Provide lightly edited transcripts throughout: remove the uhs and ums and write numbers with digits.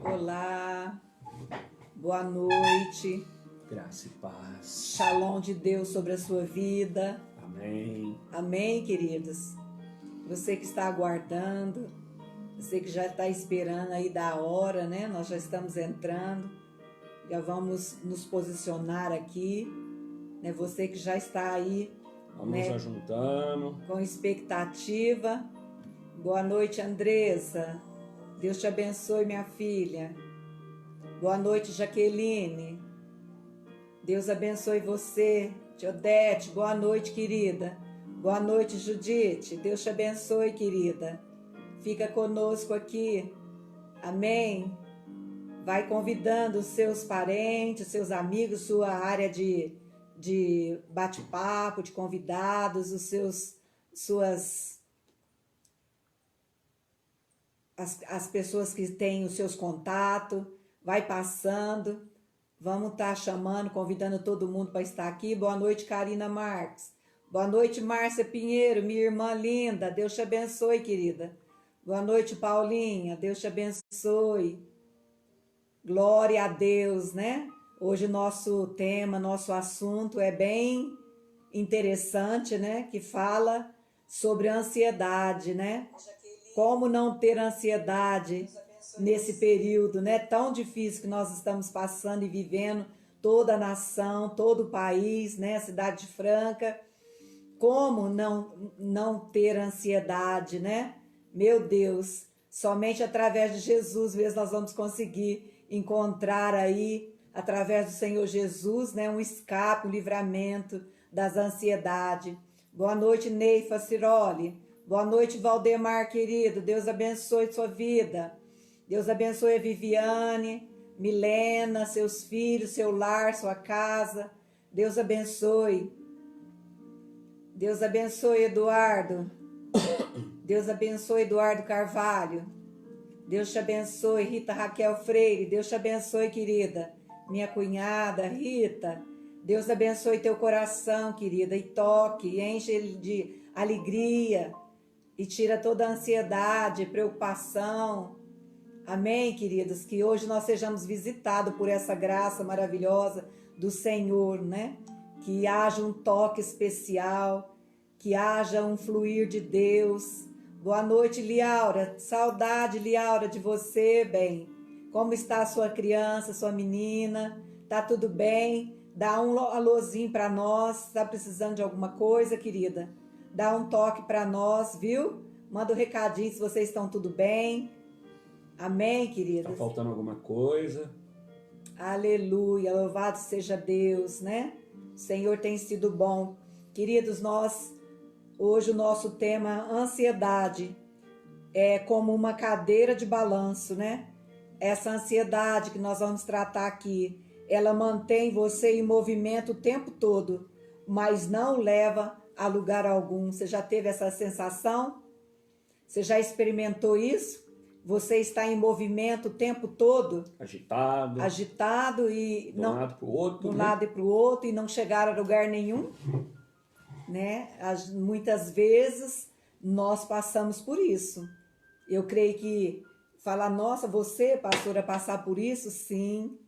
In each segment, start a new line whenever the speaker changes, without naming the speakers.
Olá, boa noite,
Graça e paz.
shalom de Deus sobre a sua vida.
Amém.
Amém, queridos? Você que está aguardando, você que já está esperando aí da hora, né? Nós já estamos entrando, já vamos nos posicionar aqui, né? Você que já está aí,
Vamos
né,
nos ajuntando.
com expectativa. Boa noite, Andressa. Deus te abençoe, minha filha. Boa noite, Jaqueline. Deus abençoe você, tia Odete. Boa noite, querida. Boa noite, Judite. Deus te abençoe, querida. Fica conosco aqui. Amém. Vai convidando os seus parentes, seus amigos, sua área de bate-papo, de convidados, as pessoas que têm os seus contatos. Vai passando. Vamos estar chamando, convidando todo mundo para estar aqui. Boa noite, Karina Marques. Boa noite, Márcia Pinheiro, minha irmã linda. Deus te abençoe, querida. Boa noite, Paulinha. Deus te abençoe. Glória a Deus, né? Hoje nosso tema, nosso assunto é bem interessante, né? Que fala sobre a ansiedade, né? Como não ter ansiedade nesse período, né, tão difícil que nós estamos passando e vivendo, toda a nação, todo o país, né, Cidade Franca. Como não ter ansiedade, né? Meu Deus, somente através de Jesus mesmo nós vamos conseguir encontrar aí, através do Senhor Jesus, né, um escape, um livramento das ansiedades. Boa noite, Neifa Ciroli. Boa noite, Valdemar, querido. Deus abençoe sua vida. Deus abençoe a Viviane, Milena, seus filhos, seu lar, sua casa. Deus abençoe. Deus abençoe, Eduardo. Deus abençoe, Eduardo Carvalho. Deus te abençoe, Rita Raquel Freire. Deus te abençoe, querida. Minha cunhada, Rita. Deus abençoe teu coração, querida. E toque, e enche ele de alegria. E tira toda a ansiedade, preocupação. Amém, queridos? Que hoje nós sejamos visitados por essa graça maravilhosa do Senhor, né? Que haja um toque especial, que haja um fluir de Deus. Boa noite, Liaura. Saudade, Liaura, de você, bem. Como está a sua criança, sua menina? Tá tudo bem? Dá um alôzinho para nós. Está precisando de alguma coisa, querida? Dá um toque para nós, viu? Manda um recadinho se vocês estão tudo bem. Amém, queridos?
Tá faltando alguma coisa?
Aleluia, louvado seja Deus, né? O Senhor tem sido bom. Queridos, hoje o nosso tema, ansiedade, é como uma cadeira de balanço, né? Essa ansiedade que nós vamos tratar aqui, ela mantém você em movimento o tempo todo, mas não leva a lugar algum. Você já teve essa sensação? Você já experimentou isso? Você está em movimento o tempo todo, agitado e
de um lado para o outro,
de um
né?
lado e para o outro, e não chegar a lugar nenhum, né? Muitas vezes nós passamos por isso. Eu creio que falar, nossa, você, pastora, passar por isso? Sim,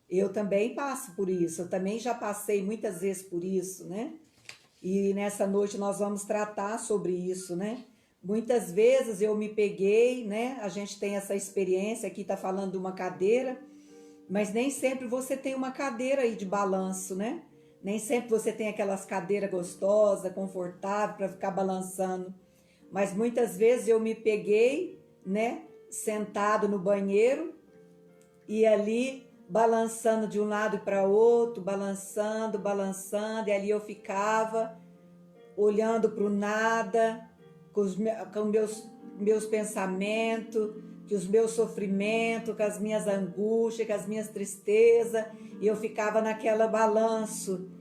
eu também passo por isso. Eu também já passei muitas vezes por isso, né? E nessa noite nós vamos tratar sobre isso, né? Muitas vezes eu me peguei, né? A gente tem essa experiência, aqui tá falando de uma cadeira, mas nem sempre você tem uma cadeira aí de balanço, né? Nem sempre você tem aquelas cadeiras gostosas, confortáveis para ficar balançando. Mas muitas vezes eu me peguei, né? Sentado no banheiro e ali balançando de um lado para outro, balançando, e ali eu ficava olhando para o nada, com meus pensamentos, com os meus sofrimentos, com as minhas angústias, com as minhas tristezas, e eu ficava naquela balanço,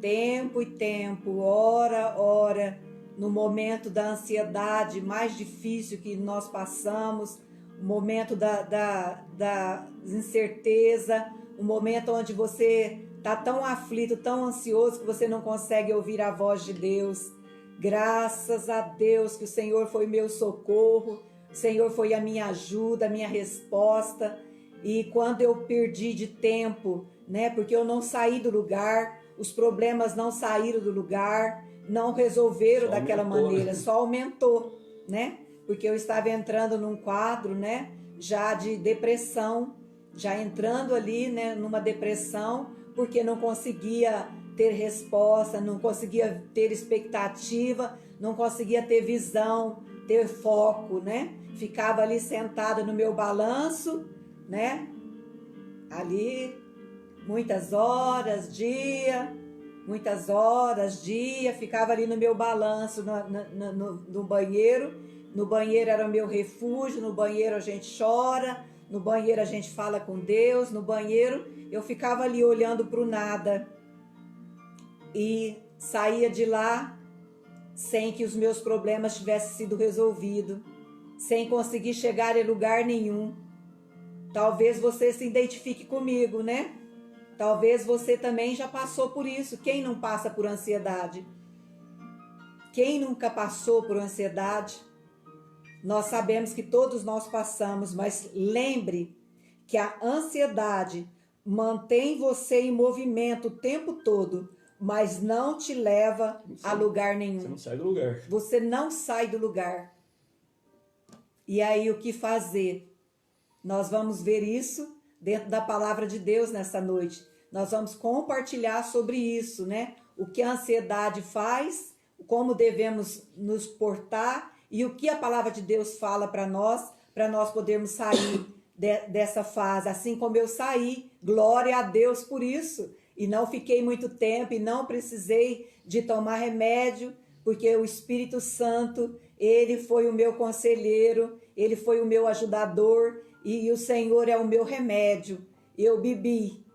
tempo e tempo, hora, no momento da ansiedade mais difícil que nós passamos, o momento da incerteza, o momento onde você está tão aflito, tão ansioso que você não consegue ouvir a voz de Deus. Graças a Deus que o Senhor foi meu socorro, o Senhor foi a minha ajuda, a minha resposta. e quando eu perdi de tempo, né? Porque eu não saí do lugar, os problemas não saíram do lugar, não resolveram
Só
daquela
aumentou,
maneira,
né?
só aumentou, né? Porque eu estava entrando num quadro, né? Já de depressão, já entrando ali, né? Numa depressão, porque não conseguia ter resposta, não conseguia ter expectativa, não conseguia ter visão, ter foco, né? Ficava ali sentada no meu balanço, né? Ali, muitas horas, dia, ficava ali no meu balanço, no banheiro. No banheiro era o meu refúgio, no banheiro a gente chora, no banheiro a gente fala com Deus, no banheiro eu ficava ali olhando para o nada e saía de lá sem que os meus problemas tivessem sido resolvidos, sem conseguir chegar em lugar nenhum. Talvez você se identifique comigo, né? Talvez você também já passou por isso. Quem não passa por ansiedade? Quem nunca passou por ansiedade? Nós sabemos que todos nós passamos, mas lembre que a ansiedade mantém você em movimento o tempo todo, mas não te leva a lugar nenhum.
Você não sai do lugar.
Você não sai do lugar. E aí o que fazer? Nós vamos ver isso dentro da palavra de Deus nessa noite. Nós vamos compartilhar sobre isso, né? O que a ansiedade faz, como devemos nos portar e o que a palavra de Deus fala para nós podermos sair dessa fase. Assim como eu saí, glória a Deus por isso. E não fiquei muito tempo e não precisei de tomar remédio, porque o Espírito Santo, ele foi o meu conselheiro, ele foi o meu ajudador, e o Senhor é o meu remédio. Eu bebi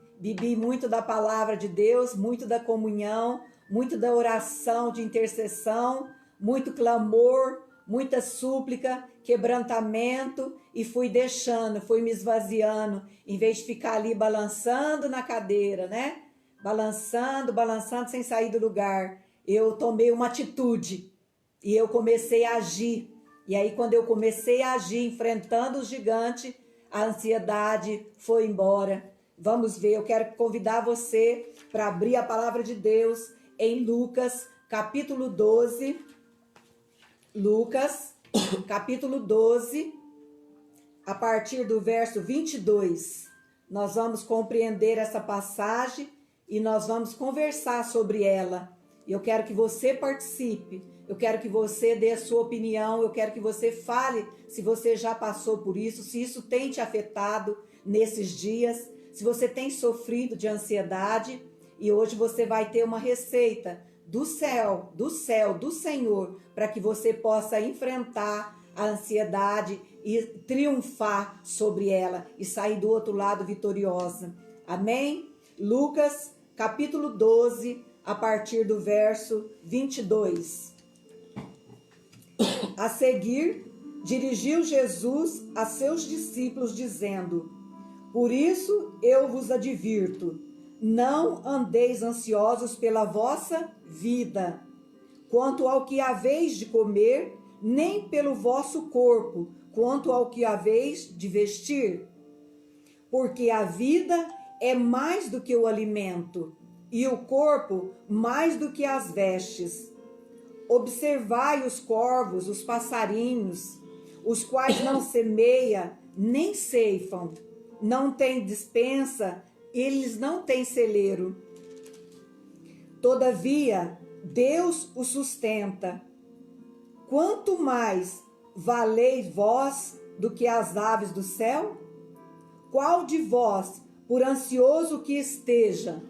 muito da palavra de Deus, muito da comunhão, muito da oração de intercessão, muito clamor, muita súplica, quebrantamento, e fui deixando, fui me esvaziando, em vez de ficar ali balançando na cadeira, né? Balançando sem sair do lugar. Eu tomei uma atitude e eu comecei a agir. E aí, quando eu comecei a agir, enfrentando o gigante, a ansiedade foi embora. Vamos ver, eu quero convidar você para abrir a palavra de Deus em Lucas, capítulo 12. Lucas, capítulo 12, a partir do verso 22. Nós vamos compreender essa passagem e nós vamos conversar sobre ela. Eu quero que você participe. Eu quero que você dê a sua opinião, eu quero que você fale se você já passou por isso, se isso tem te afetado nesses dias, se você tem sofrido de ansiedade, e hoje você vai ter uma receita do céu, do Senhor, para que você possa enfrentar a ansiedade e triunfar sobre ela e sair do outro lado vitoriosa. Amém? Lucas, capítulo 12, a partir do verso 22. A seguir, dirigiu Jesus a seus discípulos, dizendo: Por isso eu vos advirto, não andeis ansiosos pela vossa vida, quanto ao que haveis de comer, nem pelo vosso corpo, quanto ao que haveis de vestir. Porque a vida é mais do que o alimento, e o corpo mais do que as vestes. Observai os corvos, os passarinhos, os quais não semeiam, nem ceifam, não têm despensa, eles não têm celeiro. Todavia, Deus os sustenta. Quanto mais valeis vós do que as aves do céu? Qual de vós, por ansioso que esteja,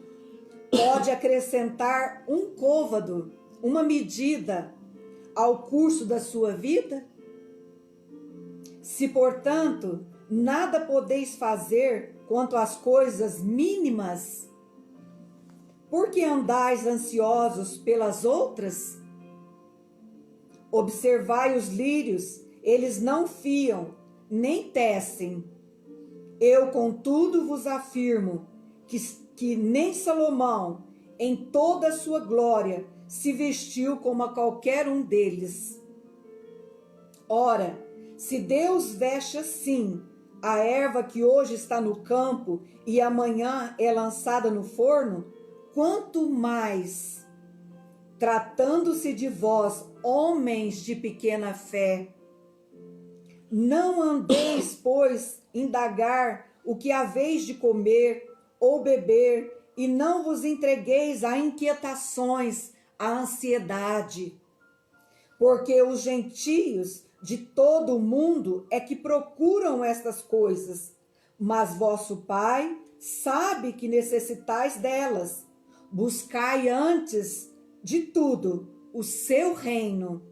pode acrescentar um côvado, uma medida, ao curso da sua vida? Se, portanto, nada podeis fazer quanto às coisas mínimas, por que andais ansiosos pelas outras? Observai os lírios, eles não fiam, nem tecem. Eu, contudo, vos afirmo que nem Salomão, em toda a sua glória, se vestiu como a qualquer um deles. Ora, se Deus veste assim a erva que hoje está no campo e amanhã é lançada no forno, quanto mais, tratando-se de vós, homens de pequena fé, não andeis, pois, indagar o que haveis de comer ou beber, e não vos entregueis a inquietações, a ansiedade. Porque os gentios de todo o mundo é que procuram estas coisas, mas vosso Pai sabe que necessitais delas. Buscai antes de tudo o seu reino,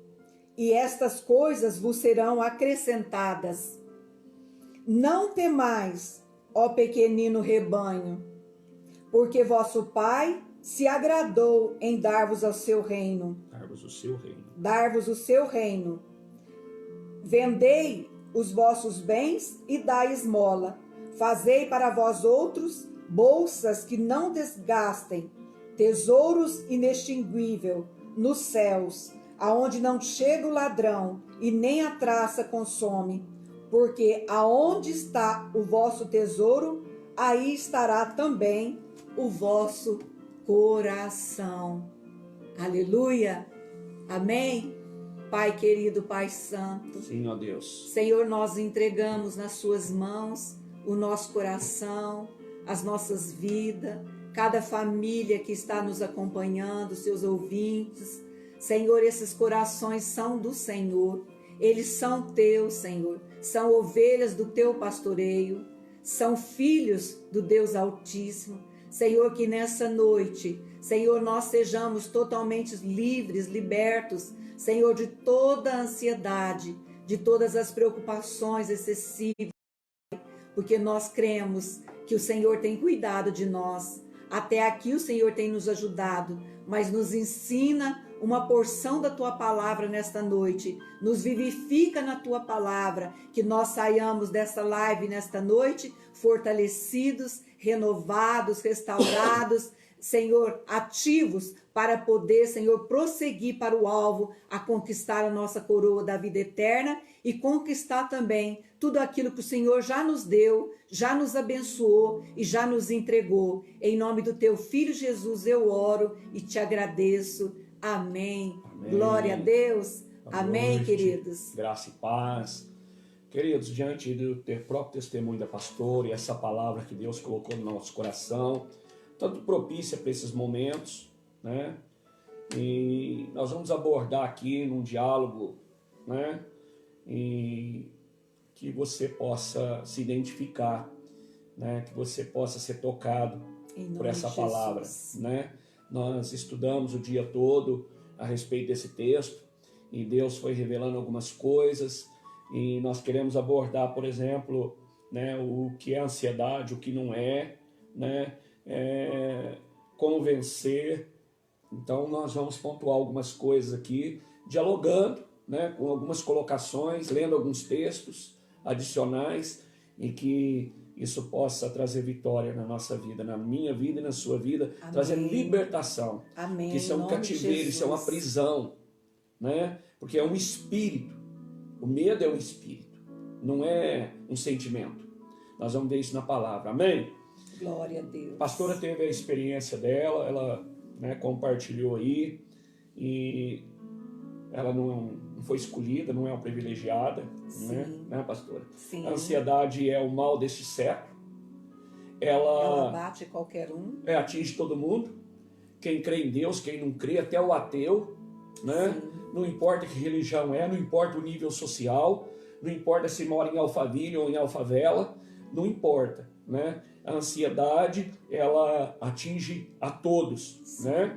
e estas coisas vos serão acrescentadas. Não temais, ó pequenino rebanho, porque vosso Pai se agradou em dar-vos o seu reino.
Dar-vos o seu reino.
Dar-vos o seu reino. Vendei os vossos bens e dai esmola. Fazei para vós outros bolsas que não desgastem, tesouros inextinguíveis nos céus, aonde não chega o ladrão e nem a traça consome. Porque aonde está o vosso tesouro, aí estará também o vosso coração. Aleluia. Amém. Pai querido, Pai santo.
Sim, ó Deus.
Senhor, nós entregamos nas suas mãos o nosso coração, as nossas vidas, cada família que está nos acompanhando, seus ouvintes. Senhor, esses corações são do Senhor. Eles são teus, Senhor. São ovelhas do teu pastoreio. São filhos do Deus Altíssimo. Senhor, que nessa noite, Senhor, nós sejamos totalmente livres, libertos, Senhor, de toda a ansiedade, de todas as preocupações excessivas, porque nós cremos que o Senhor tem cuidado de nós. Até aqui o Senhor tem nos ajudado, mas nos ensina uma porção da tua palavra nesta noite, nos vivifica na tua palavra, que nós saiamos dessa live nesta noite fortalecidos, renovados, restaurados, Senhor, ativos para poder, Senhor, prosseguir para o alvo, a conquistar a nossa coroa da vida eterna e conquistar também tudo aquilo que o Senhor já nos deu, já nos abençoou e já nos entregou. Em nome do teu Filho Jesus eu oro e te agradeço. Amém.
Amém.
Glória a Deus.
Boa
Amém,
noite.
queridos.
Graça e paz. Queridos, diante do próprio testemunho da pastora e essa palavra que Deus colocou no nosso coração, tanto propícia para esses momentos, né? E nós vamos abordar aqui num diálogo, né? E que você possa se identificar, né? Que você possa ser tocado por essa palavra, né? Nós estudamos o dia todo a respeito desse texto e Deus foi revelando algumas coisas e nós queremos abordar, por exemplo, né, o que é ansiedade, o que não é, né? Como vencer. Então nós vamos pontuar algumas coisas aqui, dialogando, né, com algumas colocações, lendo alguns textos adicionais e que isso possa trazer vitória na nossa vida, na minha vida e na sua vida. Amém. Trazer libertação.
Amém.
Que isso é um cativeiro, isso é uma prisão, né? Porque é um espírito. O medo é um espírito, não é um sentimento. Nós vamos ver isso na palavra. Amém?
Glória a Deus.
A pastora teve a experiência dela, ela, né, compartilhou aí, e ela não foi escolhida, não é uma privilegiada, né, pastora?
Sim.
A ansiedade é o mal deste século. Ela
bate qualquer um.
Atinge todo mundo. Quem crê em Deus, quem não crê, até o ateu, né? Sim. Não importa que religião é, não importa o nível social, não importa se mora em Alphaville ou em Alfavela, não importa, né? A ansiedade, ela atinge a todos, sim, né?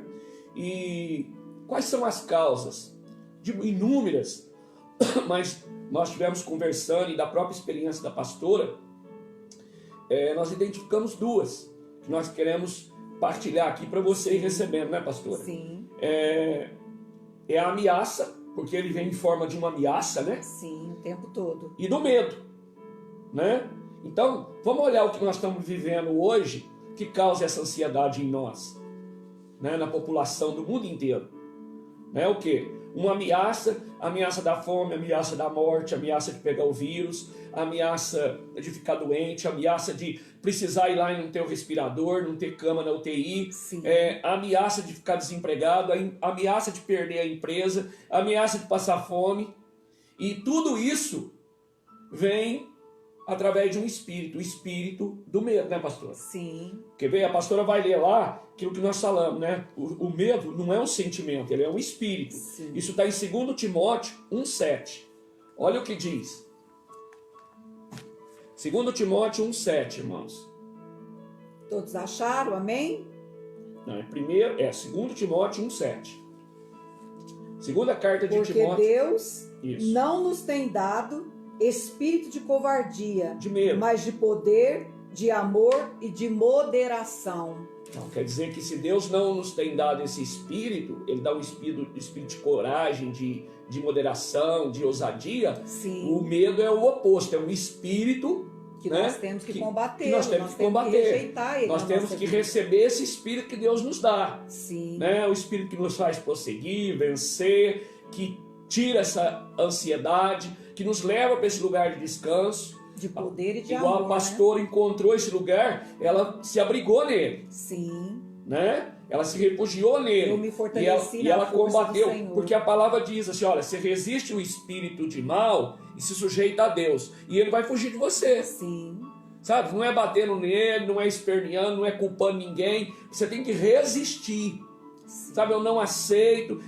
E quais são as causas? Inúmeras, mas nós estivemos conversando e da própria experiência da pastora, nós identificamos duas que nós queremos partilhar aqui para você ir recebendo, né, pastora?
Sim.
É a ameaça, porque ele vem em forma de uma ameaça, né?
Sim, o tempo todo.
E do medo, né? Então, vamos olhar o que nós estamos vivendo hoje, que causa essa ansiedade em nós, né? Na população do mundo inteiro. Né? O quê? uma ameaça da fome, ameaça da morte, ameaça de pegar o vírus, ameaça de ficar doente, ameaça de precisar ir lá e não ter o respirador, não ter cama na UTI, ameaça de ficar desempregado, ameaça de perder a empresa, ameaça de passar fome. E tudo isso vem através de um espírito, o espírito do medo, né, pastora?
Sim.
Quer ver? A pastora vai ler lá aquilo que nós falamos, né? O medo não é um sentimento, ele é um espírito.
Sim.
Isso está em 2 Timóteo 1,7. Olha o que diz. 2 Timóteo 1,7, irmãos.
Todos acharam? Amém?
Não, primeiro, 2 Timóteo 1,7. Segunda carta de
Porque
Timóteo.
Deus
Isso.
não nos tem dado espírito de covardia,
De medo.
mas de poder, de amor e de moderação.
Não, quer dizer que se Deus não nos tem dado esse espírito, Ele dá um espírito de coragem, de moderação, de ousadia.
Sim.
O medo é o oposto, é um espírito
Que
né?
nós temos que combater.
Que nós temos que combater.
Rejeitar ele.
Nós temos que
vida.
receber esse espírito que Deus nos dá.
Sim.
Né? O espírito que nos faz prosseguir, vencer, que tira essa ansiedade, que nos leva para esse lugar de descanso.
De poder e de
Igual
amor.
a pastora encontrou esse lugar, ela se abrigou nele.
Sim.
Né? Ela se refugiou nele.
Eu me fortaleci
e ela
na força
combateu,
do Senhor.
porque a palavra diz assim, olha, você resiste o espírito de mal e se sujeita a Deus, e ele vai fugir de você.
Sim.
Sabe? Não é batendo nele, não é esperneando, não é culpando ninguém. Você tem que resistir. Sabe? Eu não aceito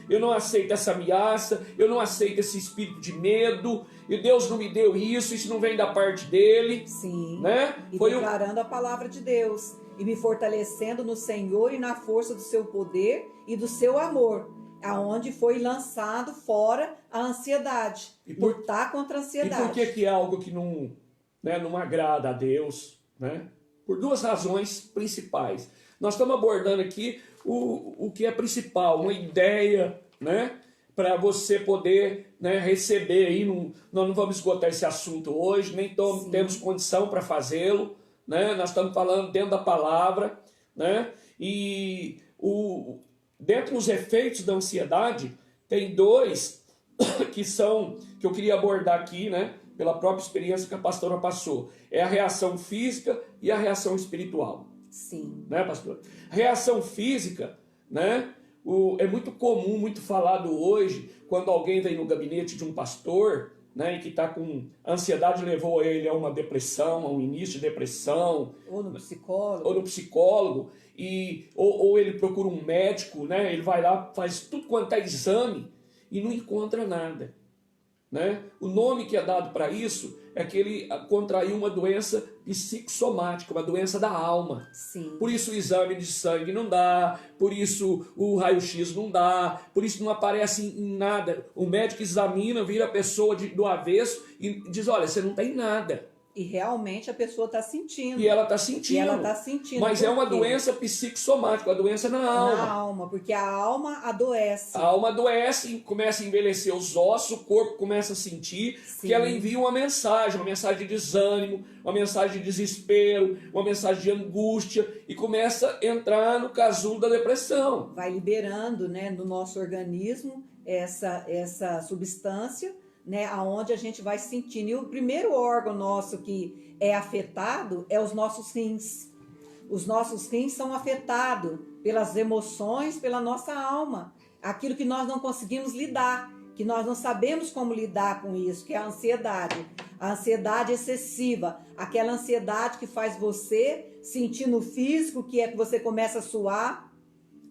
essa ameaça, eu não aceito esse espírito de medo, e Deus não me deu isso não vem da parte dele.
Sim.
Né?
E declarando a palavra de Deus, e me fortalecendo no Senhor e na força do seu poder e do seu amor, aonde foi lançado fora a ansiedade. Lutar contra a ansiedade.
E por que é algo que não, né, não agrada a Deus? Né? Por duas razões principais. Nós estamos abordando aqui o que é principal, uma ideia, né, para você poder, né, receber aí. Nós não vamos esgotar esse assunto hoje, nem temos condição para fazê-lo. Né? Nós estamos falando dentro da palavra, né? E dentro dos efeitos da ansiedade, tem dois que eu queria abordar aqui, né? Pela própria experiência que a pastora passou. É a reação física e a reação espiritual.
Sim.
Né, pastor? Reação física, né? É muito comum, muito falado hoje, quando alguém vem no gabinete de um pastor, né, e que está com ansiedade, levou ele a uma depressão, a um início de depressão.
Ou no psicólogo.
Ou no psicólogo, ou ele procura um médico, né, ele vai lá, faz tudo quanto é exame e não encontra nada. Né? O nome que é dado para isso é que ele contraiu uma doença psicossomática, uma doença da alma.
Sim.
Por isso o exame de sangue não dá, por isso o raio-x não dá, por isso não aparece em nada. O médico examina, vira a pessoa do avesso e diz, olha, você não tem nada.
E realmente a pessoa está sentindo.
E ela está sentindo.
E ela está sentindo.
Mas é uma doença psicossomática, uma doença na alma.
Na alma, porque a alma adoece.
A alma adoece, começa a envelhecer os ossos, o corpo começa a sentir, que ela envia uma mensagem de desânimo, uma mensagem de desespero, uma mensagem de angústia, e começa a entrar no casulo da depressão.
Vai liberando, né, no nosso organismo essa substância, né, aonde a gente vai sentindo. E o primeiro órgão nosso que é afetado é os nossos rins. Os nossos rins são afetados pelas emoções, pela nossa alma. Aquilo que nós não conseguimos lidar, que nós não sabemos como lidar com isso, que é a ansiedade. A ansiedade excessiva, aquela ansiedade que faz você sentir no físico, que é que você começa a suar,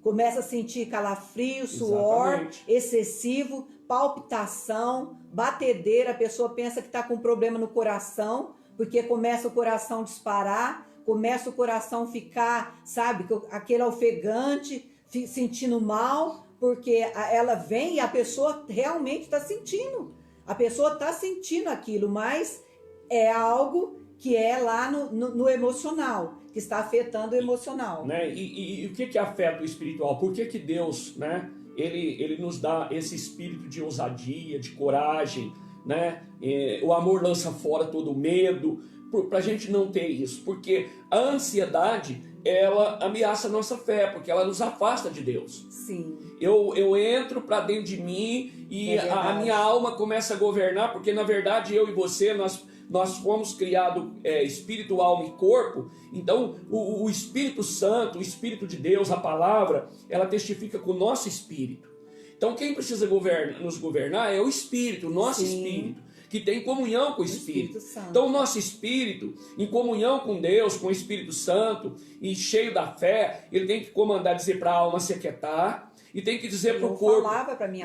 começa a sentir calafrio, suor excessivo, palpitação, batedeira, a pessoa pensa que está com problema no coração, porque começa o coração a disparar, começa o coração a ficar, sabe, aquele ofegante, sentindo mal, porque ela vem e a pessoa realmente está sentindo. A pessoa está sentindo aquilo, mas é algo que é lá no emocional, que está afetando o emocional.
Né? E o que afeta o espiritual? Por que Deus, né? Ele nos dá esse espírito de ousadia, de coragem, né? O amor lança fora todo o medo, para a gente não ter isso, porque a ansiedade ela ameaça a nossa fé, porque ela nos afasta de Deus.
Sim.
Eu entro para dentro de mim e a minha alma começa a governar, porque na verdade eu e você, nós fomos criados espírito, alma e corpo. Então o Espírito Santo, o Espírito de Deus, a palavra, ela testifica com o nosso espírito. Então quem precisa nos governar é o Espírito, o nosso espírito, que tem comunhão com o Espírito. Então o nosso espírito, em comunhão com Deus, com o Espírito Santo, e cheio da fé, ele tem que comandar, dizer para a alma se aquietar, e tem que dizer para o corpo,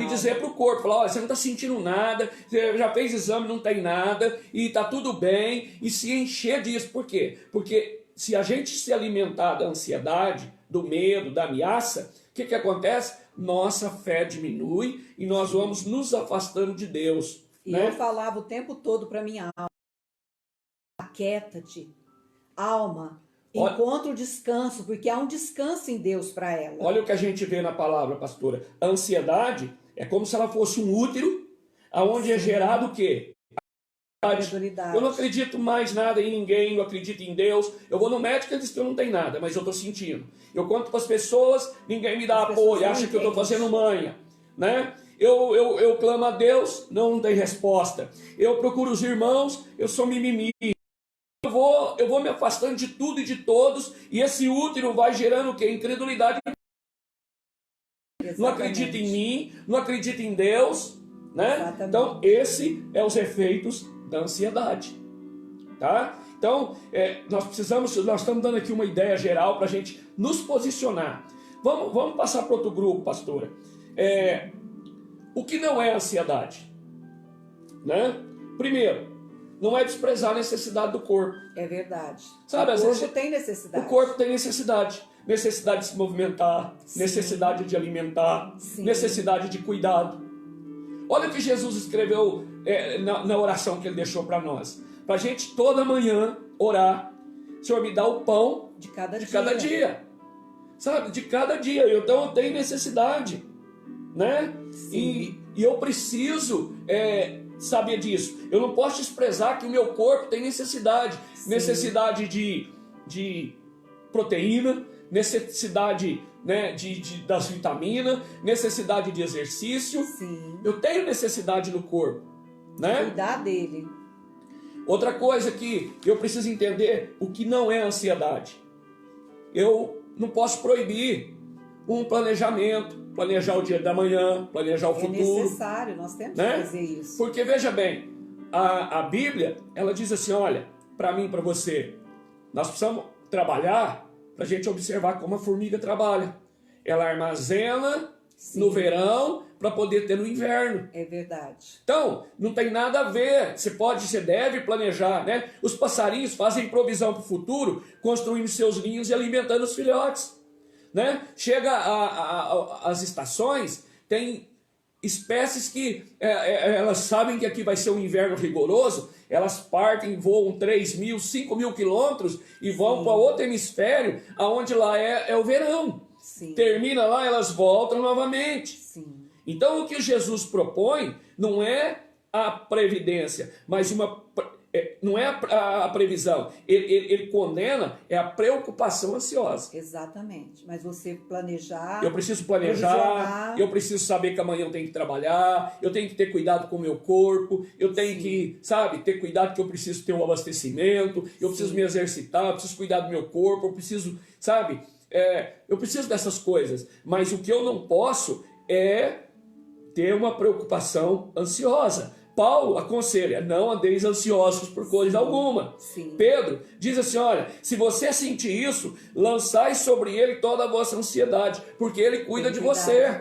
dizer para o corpo, falar, olha, você não está sentindo nada, você já fez exame, não tem nada, e está tudo bem, e se encher disso. Por quê? Porque se a gente se alimentar da ansiedade, do medo, da ameaça, o que acontece? Nossa fé diminui e nós vamos nos afastando de Deus.
E eu falava o tempo todo para minha alma, aquieta-te, alma, encontra o descanso, porque há um descanso em Deus para ela.
Olha o que a gente vê na palavra, pastora. A ansiedade é como se ela fosse um útero, aonde é gerado o quê? Eu não acredito mais nada em ninguém, não acredito em Deus. Eu vou no médico e diz que eu não tenho nada, mas eu estou sentindo. Eu conto para as pessoas, ninguém me dá apoio, acha que eu estou fazendo manha, né? Eu clamo a Deus, não tem resposta. Eu procuro os irmãos, eu sou mimimi. Eu vou me afastando de tudo e de todos, e esse útero vai gerando o quê? Incredulidade. Exatamente. Não acredito em mim, não acredito em Deus, né? Exatamente. Então, esse é os efeitos da ansiedade, tá? Então, nós estamos dando aqui uma ideia geral para a gente nos posicionar. Vamos passar para outro grupo, pastora. O que não é ansiedade? Né? Primeiro, não é desprezar a necessidade do corpo.
É verdade.
Sabe,
o corpo tem necessidade.
O corpo tem necessidade. Necessidade de se movimentar, sim, necessidade de alimentar, sim, necessidade de cuidado. Olha o que Jesus escreveu na oração que ele deixou para nós. Para a gente toda manhã orar. Senhor, me dá o pão de cada dia. Sabe, de cada dia. Então eu tenho necessidade, né? E eu preciso saber disso. Eu não posso desprezar que o meu corpo tem necessidade. Sim. Necessidade de proteína, necessidade, né, das vitaminas, necessidade de exercício. Sim. Eu tenho necessidade no corpo, né?
Cuidar dele.
Outra coisa que eu preciso entender, o que não é ansiedade. Eu não posso proibir um planejamento, planejar o dia da manhã, planejar o futuro.
É necessário, nós temos que fazer isso.
Porque veja bem, a Bíblia, ela diz assim, olha, para mim e para você, nós precisamos trabalhar para a gente observar como a formiga trabalha. Ela armazena, sim, no verão para poder ter no inverno.
É verdade.
Então, não tem nada a ver. Você deve planejar, né? Os passarinhos fazem provisão para o futuro, construindo seus ninhos e alimentando os filhotes, né? Chega as estações, tem espécies que elas sabem que aqui vai ser um inverno rigoroso, elas partem, voam 3.000, 5.000 quilômetros e vão para outro hemisfério, aonde lá é o verão. Sim. Termina lá, elas voltam novamente. Sim. Então o que Jesus propõe não é a previdência, mas não é a previsão. Ele condena a preocupação ansiosa.
Exatamente. Mas você planejar...
Eu preciso planejar, eu preciso saber que amanhã eu tenho que trabalhar, eu tenho que ter cuidado com o meu corpo, eu tenho, sim, que, sabe, ter cuidado que eu preciso ter um abastecimento, eu, sim, preciso me exercitar, eu preciso cuidar do meu corpo, eu preciso, sabe, eu preciso dessas coisas. Mas o que eu não posso é ter uma preocupação ansiosa. Paulo aconselha, não andeis ansiosos por coisa, sim, alguma. Sim. Pedro diz assim, olha, se você sentir isso, lançai sobre ele toda a vossa ansiedade, porque ele cuida de você.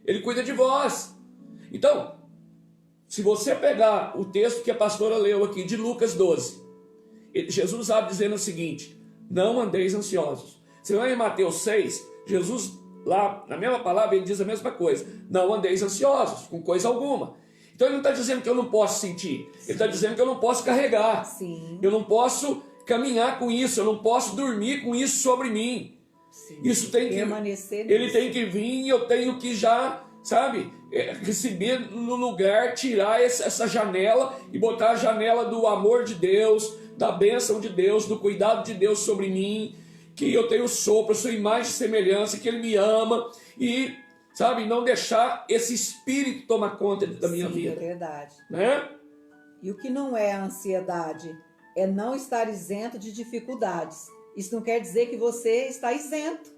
Ele cuida de vós. Então, se você pegar o texto que a pastora leu aqui, de Lucas 12, Jesus abre dizendo o seguinte, não andeis ansiosos. Se lá em Mateus 6, Jesus, lá na mesma palavra, ele diz a mesma coisa, não andeis ansiosos com coisa alguma. Então ele não está dizendo que eu não posso sentir, sim, ele está dizendo que eu não posso carregar, sim, eu não posso caminhar com isso, eu não posso dormir com isso sobre mim. Sim. Isso tem que permanecer, ele tem que vir e eu tenho que já, sabe, receber no lugar, tirar essa janela e botar a janela do amor de Deus, da bênção de Deus, do cuidado de Deus sobre mim, que eu tenho sopro, a sua imagem e semelhança, que Ele me ama e, sabe, não deixar esse espírito tomar conta da minha vida.
É verdade.
Né?
E o que não é a ansiedade? É não estar isento de dificuldades. Isso não quer dizer que você está isento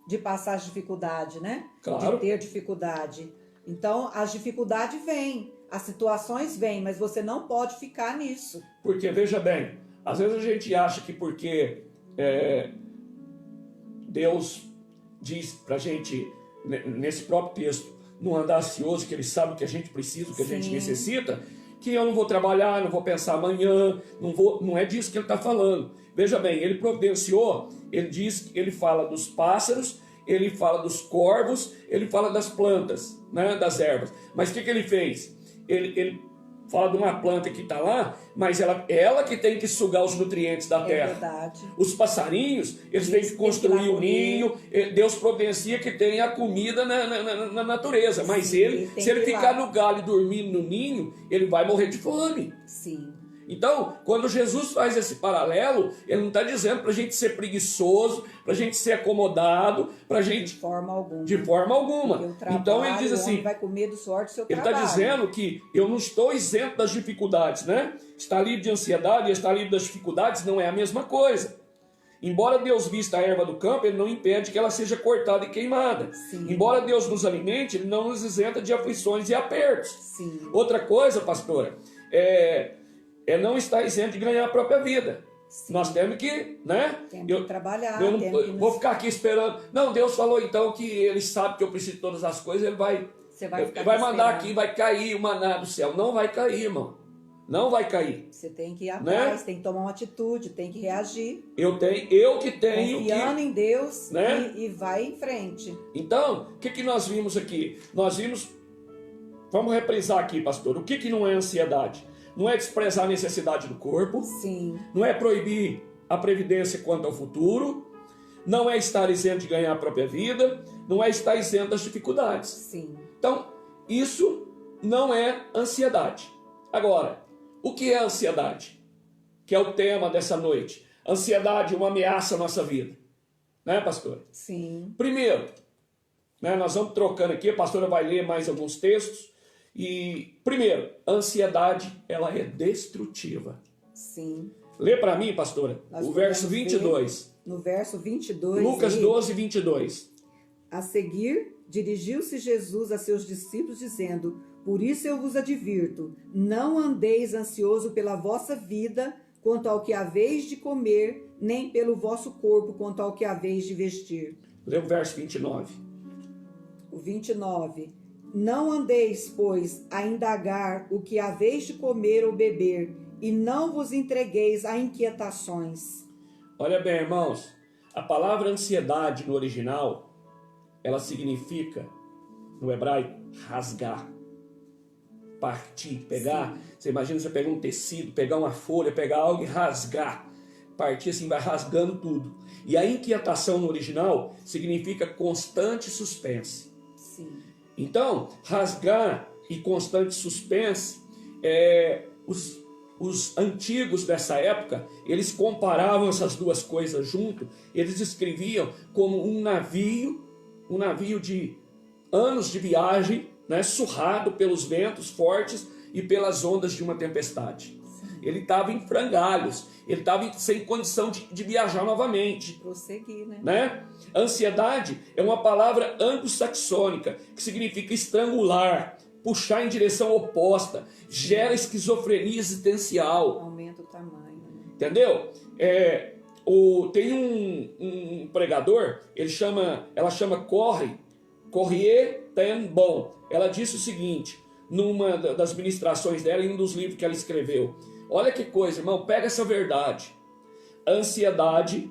de passar as dificuldades, né?
Claro.
De ter dificuldade. Então, as dificuldades vêm, as situações vêm, mas você não pode ficar nisso.
Porque, veja bem, às vezes a gente acha que porque Deus diz pra gente, nesse próprio texto, não andar ansioso, que Ele sabe o que a gente precisa, o que a gente necessita, que eu não vou trabalhar, não vou pensar amanhã, não é disso que Ele está falando. Veja bem, Ele providenciou, Ele fala dos pássaros, Ele fala dos corvos, Ele fala das plantas, né, das ervas. Mas o que Ele fez? Ele fala de uma planta que está lá, mas ela que tem que sugar os nutrientes da terra.
É verdade.
Os passarinhos, eles têm que construir o ninho. Deus providencia que tenha a comida na natureza. Mas se ele ficar no galho e dormir no ninho, ele vai morrer de fome.
Sim.
Então, quando Jesus faz esse paralelo, Ele não está dizendo para a gente ser preguiçoso, para a gente ser acomodado, para a gente...
De forma alguma.
De forma alguma. Então Ele diz assim...
vai comer do suor do seu
Ele
trabalho.
está dizendo que eu não estou isento das dificuldades, né? Estar livre de ansiedade e estar livre das dificuldades não é a mesma coisa. Embora Deus vista a erva do campo, Ele não impede que ela seja cortada e queimada.
Sim.
Embora Deus nos alimente, Ele não nos isenta de aflições e apertos.
Sim.
Outra coisa, pastora, é não estar isento de ganhar a própria vida. Sim. Nós temos que, né?
Temos que trabalhar.
Eu não vou ficar aqui esperando. Não, Deus falou então que Ele sabe que eu preciso de todas as coisas, Ele vai mandar aqui, vai cair o maná do céu. Não vai cair, irmão. Não vai cair.
Você tem que ir atrás, tem que tomar uma atitude, tem que reagir.
Eu que tenho
confiando em Deus,
né?
e vai em frente.
Então, o que nós vimos aqui? Nós vimos, vamos reprisar aqui, pastor, o que não é ansiedade? Não é desprezar a necessidade do corpo.
Sim.
Não é proibir a previdência quanto ao futuro. Não é estar isento de ganhar a própria vida. Não é estar isento das dificuldades.
Sim.
Então, isso não é ansiedade. Agora, o que é ansiedade? Que é o tema dessa noite. Ansiedade é uma ameaça à nossa vida. Né, pastor?
Sim.
Primeiro, né, nós vamos trocando aqui, a pastora vai ler mais alguns textos. E, primeiro, a ansiedade, ela é destrutiva.
Sim.
Lê para mim, pastora, o verso 22.
No verso 22.
Lucas 12, 22.
A seguir, dirigiu-se Jesus a seus discípulos, dizendo: por isso eu vos advirto, não andeis ansioso pela vossa vida, quanto ao que haveis de comer, nem pelo vosso corpo, quanto ao que haveis de vestir.
Lê o verso 29.
O 29. Não andeis, pois, a indagar o que haveis de comer ou beber, e não vos entregueis a inquietações.
Olha bem, irmãos, a palavra ansiedade no original, ela significa, no hebraico, rasgar, partir, pegar. Sim. Você imagina você pegar um tecido, pegar uma folha, pegar algo e rasgar. Partir assim, vai rasgando tudo. E a inquietação no original significa constante suspense.
Sim.
Então, rasgar e constante suspense, os antigos dessa época, eles comparavam essas duas coisas junto, eles descreviam como um navio de anos de viagem, né, surrado pelos ventos fortes e pelas ondas de uma tempestade. Ele estava em frangalhos, ele estava sem condição de viajar novamente.
De prosseguir,
né? Ansiedade é uma palavra anglo-saxônica que significa estrangular, puxar em direção oposta, gera esquizofrenia existencial.
Aumenta o tamanho. Né?
Entendeu? Tem um pregador, ela chama Corrie ten Bon. Ela disse o seguinte, numa das ministrações dela, em um dos livros que ela escreveu. Olha que coisa, irmão, pega essa verdade. A ansiedade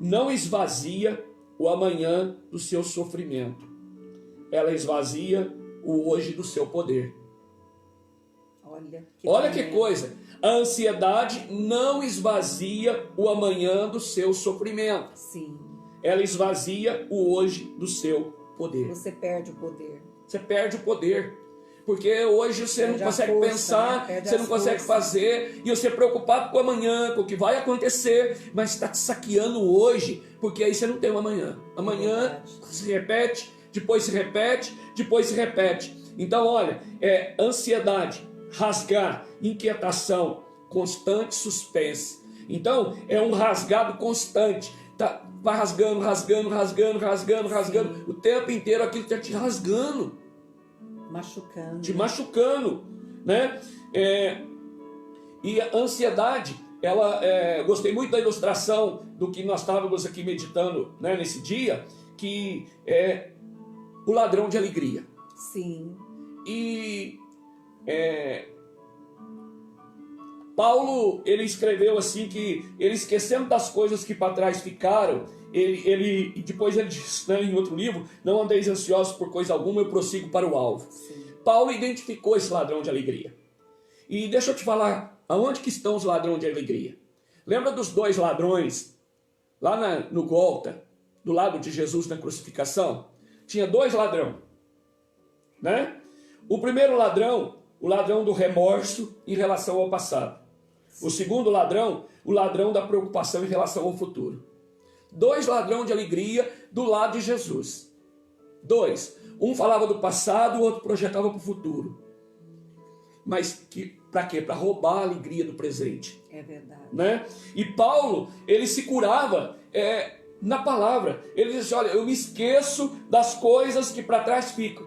não esvazia o amanhã do seu sofrimento. Ela esvazia o hoje do seu poder. Olha que coisa. A ansiedade não esvazia o amanhã do seu sofrimento.
Sim.
Ela esvazia o hoje do seu poder.
Você perde o poder.
Você perde o poder. Porque hoje você não
Perde a
consegue
força,
pensar,
né? Perde
você não
as
consegue
forças.
fazer, e você é preocupado com amanhã, com o que vai acontecer, mas está te saqueando hoje, porque aí você não tem um amanhã. Amanhã
verdade.
se repete, depois se repete, depois se repete. Então, olha, é ansiedade, rasgar, inquietação, constante suspense. Então, é um rasgado constante. Tá, vai rasgando, rasgando, rasgando, rasgando, rasgando. O tempo inteiro aquilo está te rasgando,
Machucando.
te machucando, né? E a ansiedade, gostei muito da ilustração do que nós estávamos aqui meditando, né, nesse dia, que é o ladrão de alegria.
Sim.
E Paulo, ele escreveu assim que ele, esquecendo das coisas que para trás ficaram, e depois ele diz, né, em outro livro, não andeis ansiosos por coisa alguma, eu prossigo para o alvo.
Sim.
Paulo identificou esse ladrão de alegria. E deixa eu te falar, aonde que estão os ladrões de alegria? Lembra dos dois ladrões lá no Gólgota, do lado de Jesus na crucificação? Tinha dois ladrões, né? O primeiro ladrão, o ladrão do remorso em relação ao passado. O segundo ladrão, o ladrão da preocupação em relação ao futuro. Dois ladrões de alegria do lado de Jesus. Dois. Um falava do passado, o outro projetava para o futuro. Mas para quê? Para roubar a alegria do presente.
É verdade.
Né? E Paulo, ele se curava na palavra. Ele disse, olha, eu me esqueço das coisas que para trás ficam.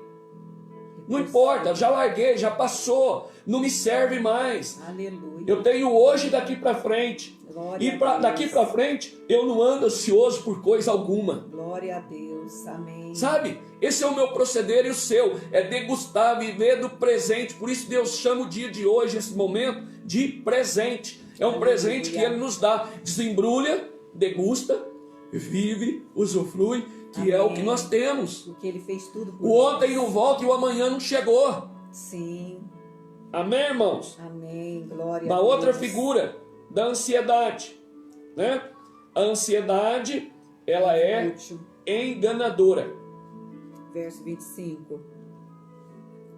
Não importa, já larguei, já passou, não me serve mais.
Aleluia.
Eu tenho hoje daqui para frente.
Glória
E daqui para frente, eu não ando ansioso por coisa alguma.
Glória a Deus, amém.
Sabe? Esse é o meu proceder e o seu. É degustar, viver do presente. Por isso Deus chama o dia de hoje, esse momento, de presente. É um presente que Ele nos dá. Desembrulha, degusta, vive, usufrui, que
amém.
É o que nós temos.
Porque Ele fez tudo por
O ontem não volta e o amanhã não chegou.
Sim.
Amém, irmãos?
Amém. Glória a
Uma
Deus.
outra figura da ansiedade, né? A ansiedade, ela é
Último.
enganadora.
Verso 25.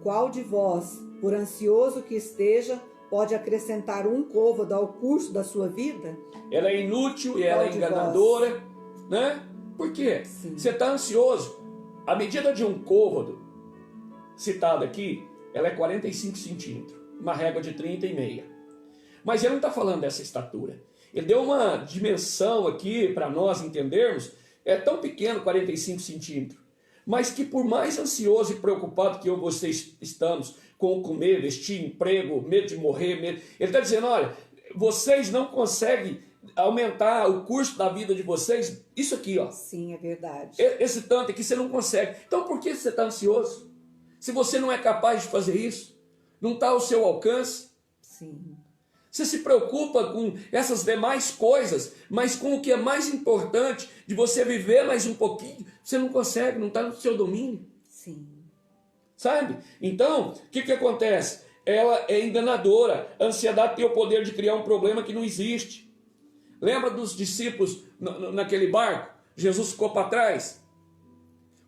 Qual de vós, por ansioso que esteja, pode acrescentar um côvado ao curso da sua vida?
Ela é inútil e ela é enganadora, né? Por quê?
Sim.
Você está ansioso. A medida de um côvado, citada aqui, ela é 45 centímetros. Uma régua de 30,5. Mas ele não está falando dessa estatura. Ele deu uma dimensão aqui para nós entendermos. É tão pequeno, 45 centímetros. Mas que por mais ansioso e preocupado que eu e vocês estamos com comer, vestir, emprego, medo de morrer, medo... Ele está dizendo, olha, vocês não conseguem aumentar o curso da vida de vocês. Isso aqui, ó.
Sim, é verdade.
Esse tanto aqui você não consegue. Então por que você está ansioso? Se você não é capaz de fazer isso, não está ao seu alcance.
Sim.
Você se preocupa com essas demais coisas, mas com o que é mais importante, de você viver mais um pouquinho, você não consegue, não está no seu domínio.
Sim.
Sabe? Então, o que acontece? Ela é enganadora. A ansiedade tem o poder de criar um problema que não existe. Lembra dos discípulos naquele barco? Jesus ficou para trás.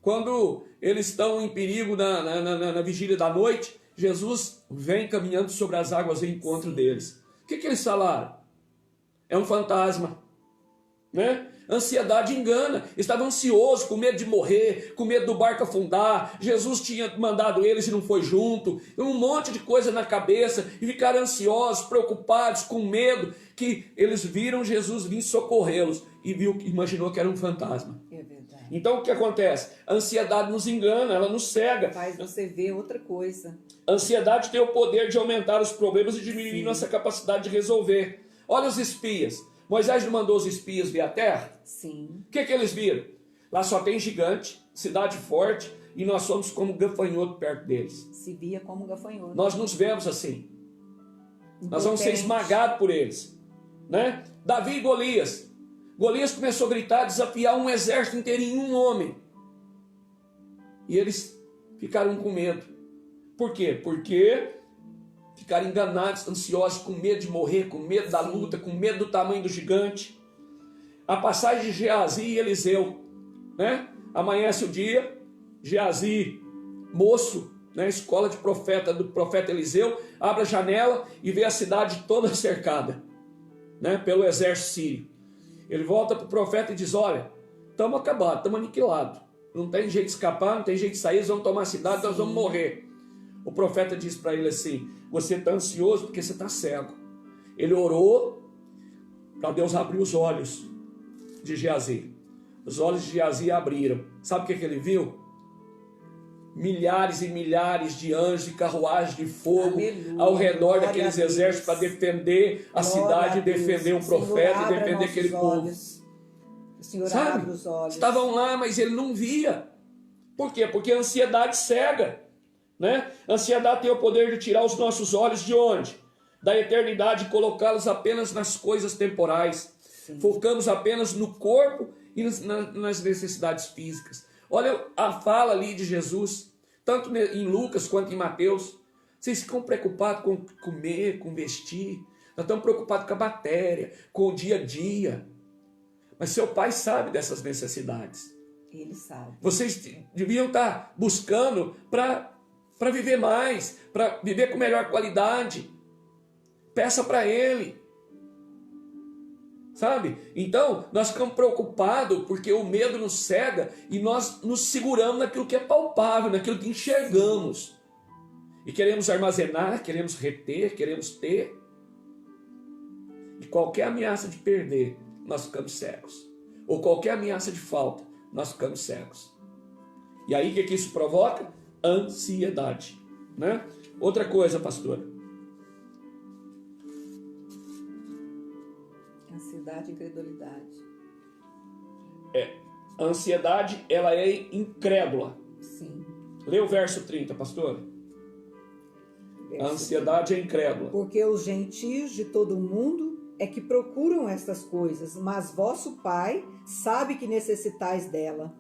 Quando eles estão em perigo na vigília da noite, Jesus vem caminhando sobre as águas em encontro deles. O que eles falaram? É um fantasma, né? Ansiedade engana. Estavam ansiosos, com medo de morrer, com medo do barco afundar. Jesus tinha mandado eles e não foi junto. Um monte de coisa na cabeça e ficaram ansiosos, preocupados, com medo, que eles viram Jesus vir socorrê-los e imaginou que era um fantasma.
É verdade.
Então o que acontece? A ansiedade nos engana, ela nos cega.
Faz você ver outra coisa.
A ansiedade tem o poder de aumentar os problemas e diminuir nossa capacidade de resolver. Olha os espias. Moisés não mandou os espias vir à terra?
Sim.
O que eles viram? Lá só tem gigante, cidade forte, e nós somos como gafanhoto perto deles.
Se via como gafanhoto.
Nós nos vemos assim. Nós vamos ser
Impotente.
esmagados por eles, né? Davi e Golias. Golias começou a gritar, desafiar um exército inteirinho, um homem. E eles ficaram com medo. Por quê? Porque ficaram enganados, ansiosos, com medo de morrer, com medo da luta, com medo do tamanho do gigante. A passagem de Geazi e Eliseu, né? Amanhece o dia, Geazi, moço, né, escola de profeta, do profeta Eliseu, abre a janela e vê a cidade toda cercada, né, pelo exército sírio. Ele volta para o profeta e diz: olha, estamos acabados, estamos aniquilados. Não tem jeito de escapar, não tem jeito de sair, eles vão tomar a cidade, nós vamos morrer. O profeta diz para ele assim: você está ansioso porque você está cego. Ele orou para Deus abrir os olhos de Geazi. Os olhos de Geazi abriram. Sabe o que ele viu? Milhares e milhares de anjos e carruagens de fogo, aleluia, ao redor daqueles exércitos para defender a cidade, defender um profeta e defender aquele povo.
O Senhor
sabe?
Abre os olhos.
Estavam lá, mas ele não via. Por quê? Porque a ansiedade cega, né? A ansiedade tem o poder de tirar os nossos olhos de onde? Da eternidade e colocá-los apenas nas coisas temporais. Sim. Focamos apenas no corpo e nas necessidades físicas. Olha a fala ali de Jesus, tanto em Lucas quanto em Mateus. Vocês ficam preocupados com comer, com vestir. Nós estamos preocupados com a matéria, com o dia a dia. Mas seu pai sabe dessas necessidades.
Ele sabe.
Vocês deviam estar buscando para viver mais, para viver com melhor qualidade. Peça para ele. Sabe? Então, nós ficamos preocupados porque o medo nos cega e nós nos seguramos naquilo que é palpável, naquilo que enxergamos. E queremos armazenar, queremos reter, queremos ter. E qualquer ameaça de perder, nós ficamos cegos. Ou qualquer ameaça de falta, nós ficamos cegos. E aí, o que isso provoca? Ansiedade, né? Outra coisa, pastora.
Ansiedade e incredulidade.
A ansiedade, ela é incrédula.
Sim.
Lê o verso 30, pastora. A ansiedade é incrédula.
Porque os gentios de todo o mundo é que procuram estas coisas, mas vosso Pai sabe que necessitais dela.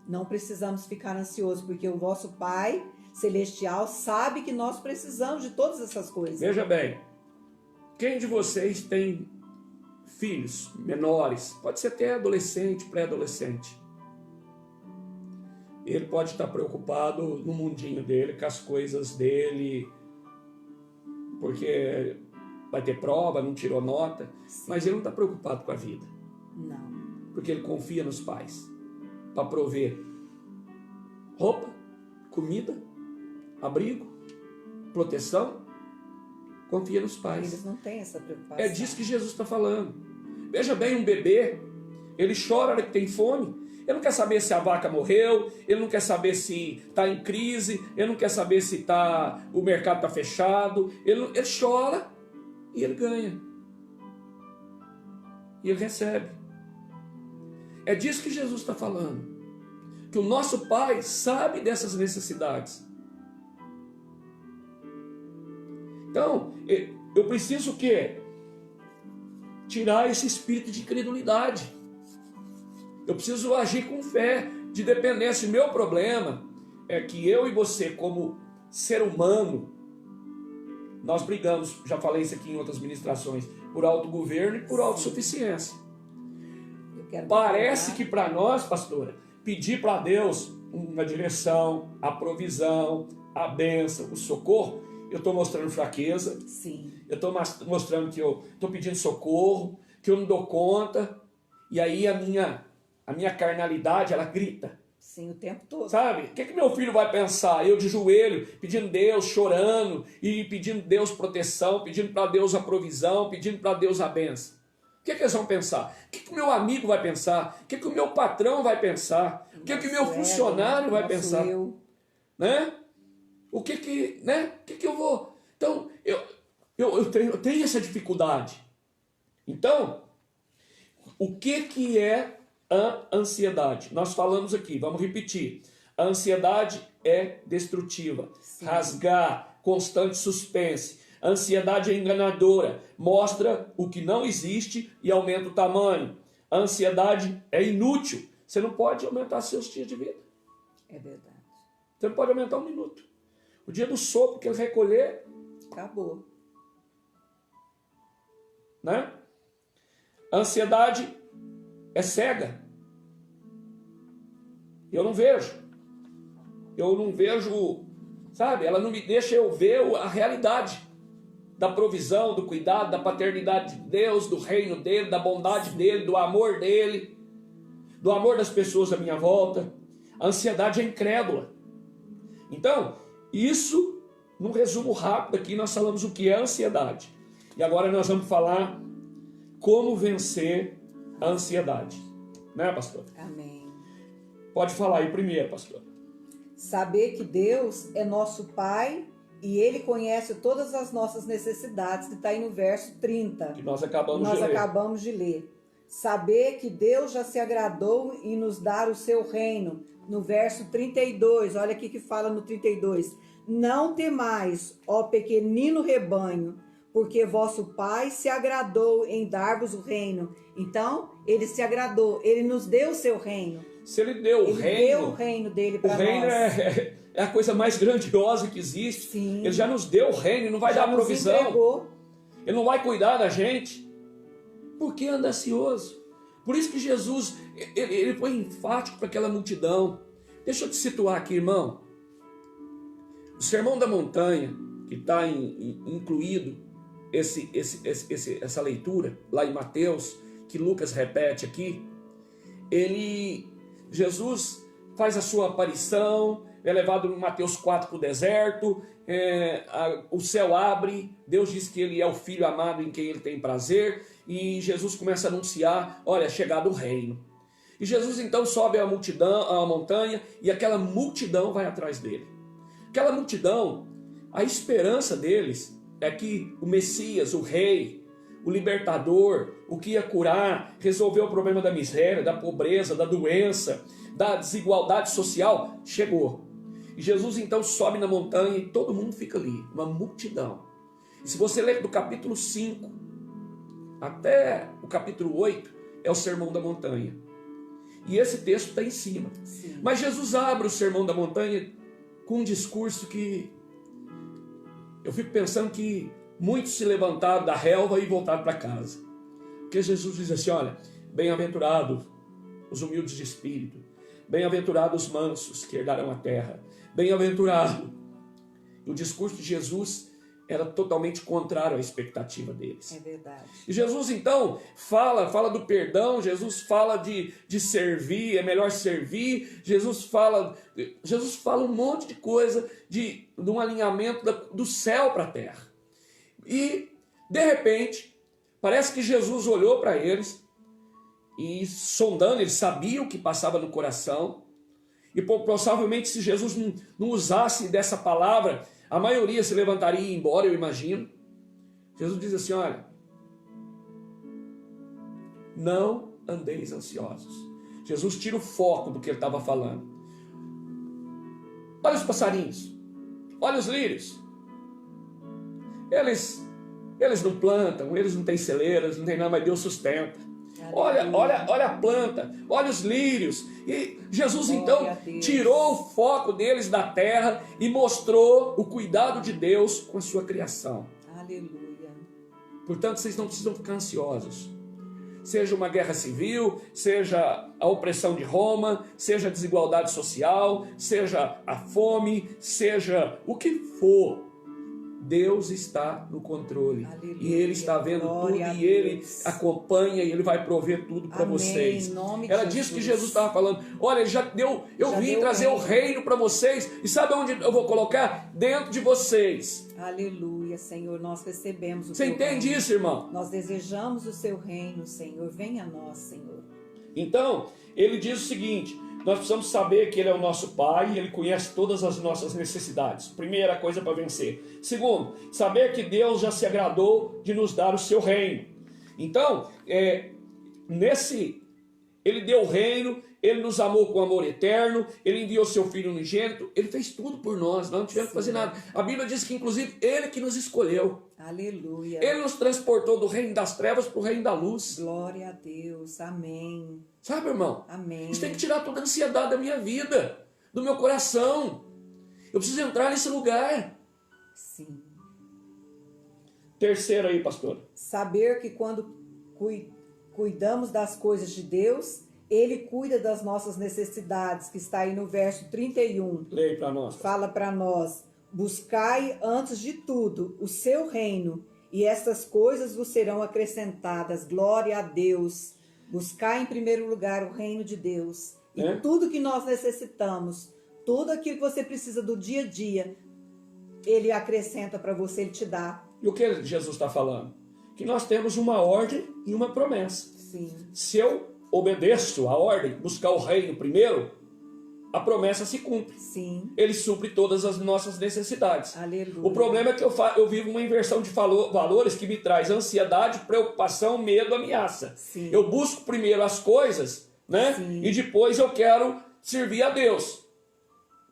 Não precisamos ficar ansiosos, porque o vosso Pai celestial sabe que nós precisamos de todas essas coisas.
Veja bem, quem de vocês tem filhos menores, pode ser até adolescente, pré-adolescente, ele pode estar preocupado no mundinho dele, com as coisas dele, porque vai ter prova, não tirou nota. Sim. Mas ele não está preocupado com a vida.
Não.
Porque ele confia nos pais para prover roupa, comida, abrigo, proteção. Confia nos pais.
Eles não têm essa preocupação.
É disso que Jesus está falando. Veja bem, um bebê, ele chora na hora que tem fome. Ele não quer saber se a vaca morreu, ele não quer saber se está em crise, ele não quer saber se o mercado está fechado. Ele chora e ele ganha. E ele recebe. É disso que Jesus está falando. Que o nosso Pai sabe dessas necessidades. Então, eu preciso o quê? Tirar esse espírito de incredulidade. Eu preciso agir com fé, de dependência. O meu problema é que eu e você, como ser humano, nós brigamos, já falei isso aqui em outras ministrações, por autogoverno e por autossuficiência. Parece que para nós, pastora, pedir para Deus uma direção, a provisão, a bênção, o socorro, eu estou mostrando fraqueza.
Sim.
Eu estou mostrando que eu estou pedindo socorro, que eu não dou conta. E aí a minha carnalidade, ela grita.
Sim, o tempo todo.
Sabe? O que meu filho vai pensar? Eu de joelho, pedindo Deus, chorando, e pedindo Deus proteção, pedindo para Deus a provisão, pedindo para Deus a bênção. O que eles vão pensar? O que o meu amigo vai pensar? O que o meu patrão vai pensar? O que o meu funcionário vai pensar? Né? O que eu vou... Então, eu tenho essa dificuldade. Então, o que é a ansiedade? Nós falamos aqui, vamos repetir. A ansiedade é destrutiva. Sim. Rasgar, constante suspense. A ansiedade é enganadora. Mostra o que não existe e aumenta o tamanho. A ansiedade é inútil. Você não pode aumentar seus dias de vida.
É verdade.
Você não pode aumentar um minuto. O dia do sopro que ele recolher...
Acabou.
Né? A ansiedade é cega. Eu não vejo sabe? Ela não me deixa eu ver a realidade da provisão, do cuidado, da paternidade de Deus, do reino dele, da bondade dele, do amor dele, do amor das pessoas à minha volta. A ansiedade é incrédula. Então, isso, num resumo rápido aqui, nós falamos o que é ansiedade. E agora nós vamos falar como vencer a ansiedade. Né, pastor?
Amém.
Pode falar aí primeiro, pastor.
Saber que Deus é nosso Pai e Ele conhece todas as nossas necessidades, que está aí no verso 30.
Que nós acabamos de ler.
Saber que Deus já se agradou em nos dar o seu reino. No verso 32, olha aqui que fala no 32. Não temais, ó pequenino rebanho, porque vosso Pai se agradou em dar-vos o reino. Então, Ele se agradou, Ele nos deu o seu reino.
Se Ele deu o reino...
Ele deu o reino dele para nós.
O reino é a coisa mais grandiosa que existe.
Sim.
Ele já nos deu o reino, Ele não vai dar provisão.
Entregou.
Ele não vai cuidar da gente. Por que anda ansioso? Por isso que Jesus, ele foi enfático para aquela multidão. Deixa eu te situar aqui, irmão. O Sermão da Montanha, que está incluído essa leitura lá em Mateus, que Lucas repete aqui, Jesus faz a sua aparição, é levado em Mateus 4 para o deserto, o céu abre, Deus diz que ele é o Filho amado em quem ele tem prazer, e Jesus começa a anunciar, olha, é chegado o reino. E Jesus então sobe a montanha, e aquela multidão vai atrás dele. Aquela multidão, a esperança deles é que o Messias, o Rei, o Libertador, o que ia curar, resolver o problema da miséria, da pobreza, da doença, da desigualdade social, chegou. E Jesus então sobe na montanha e todo mundo fica ali, uma multidão. E se você ler do capítulo 5 até o capítulo 8, é o Sermão da Montanha. E esse texto está em cima.
Sim.
Mas Jesus abre o Sermão da Montanha com um discurso que eu fico pensando que muitos se levantaram da relva e voltaram para casa. Porque Jesus diz assim, olha, bem-aventurados os humildes de espírito, bem-aventurados os mansos que herdarão a terra, bem-aventurado. O discurso de Jesus era totalmente contrário à expectativa deles.
É verdade.
E Jesus então fala do perdão, Jesus fala de servir, é melhor servir, Jesus fala um monte de coisa de um alinhamento do céu para a terra. E, de repente, parece que Jesus olhou para eles e sondando, ele sabia o que passava no coração, e provavelmente se Jesus não usasse dessa palavra, a maioria se levantaria e ia embora, eu imagino. Jesus diz assim, olha, não andeis ansiosos. Jesus tira o foco do que ele estava falando. Olha os passarinhos, olha os lírios. Eles não plantam, eles não têm celeiras, não tem nada, mas Deus sustenta. Olha a planta, olha os lírios. E Jesus então tirou o foco deles da terra e mostrou o cuidado de Deus com a sua criação.
Aleluia.
Portanto, vocês não precisam ficar ansiosos. Seja uma guerra civil, seja a opressão de Roma, seja a desigualdade social, seja a fome, seja o que for. Deus está no controle.
Aleluia.
E Ele está vendo tudo e Ele acompanha e Ele vai prover tudo para vocês. Era disso que Jesus estava falando. Olha, eu vim trazer o reino para vocês. E sabe onde eu vou colocar? Dentro de vocês.
Aleluia, Senhor, nós recebemos o
Você
teu
entende
reino.
isso, irmão?
Nós desejamos o seu reino, Senhor. Venha a nós, Senhor.
Então, ele diz o seguinte: nós precisamos saber que Ele é o nosso Pai e Ele conhece todas as nossas necessidades. Primeira coisa para vencer. Segundo, saber que Deus já se agradou de nos dar o seu reino. Então, Ele deu o reino, Ele nos amou com amor eterno, Ele enviou seu Filho unigênito, Ele fez tudo por nós não tivemos que fazer nada. A Bíblia diz que, inclusive, Ele que nos escolheu.
Aleluia.
Ele nos transportou do reino das trevas para o reino da luz.
Glória a Deus. Amém.
Sabe, irmão?
Amém.
Isso tem que tirar toda a ansiedade da minha vida, do meu coração. Eu preciso entrar nesse lugar.
Sim.
Terceiro aí, pastor.
Saber que quando cuidamos das coisas de Deus, Ele cuida das nossas necessidades, que está aí no verso 31.
Leia para nós.
Fala para nós: Buscai antes de tudo o seu reino, e estas coisas vos serão acrescentadas. Glória a Deus. Buscai em primeiro lugar o reino de Deus. E tudo que nós necessitamos, tudo aquilo que você precisa do dia a dia, Ele acrescenta para você, Ele te dá.
E o que Jesus está falando? Que nós temos uma ordem e uma promessa.
Sim.
Se eu obedeço a ordem, buscar o reino primeiro, a promessa se cumpre.
Sim.
Ele supre todas as nossas necessidades.
Aleluia.
O problema é que eu vivo uma inversão de valores que me traz ansiedade, preocupação, medo, ameaça.
Sim.
Eu busco primeiro as coisas, né?
Sim.
E depois eu quero servir a Deus.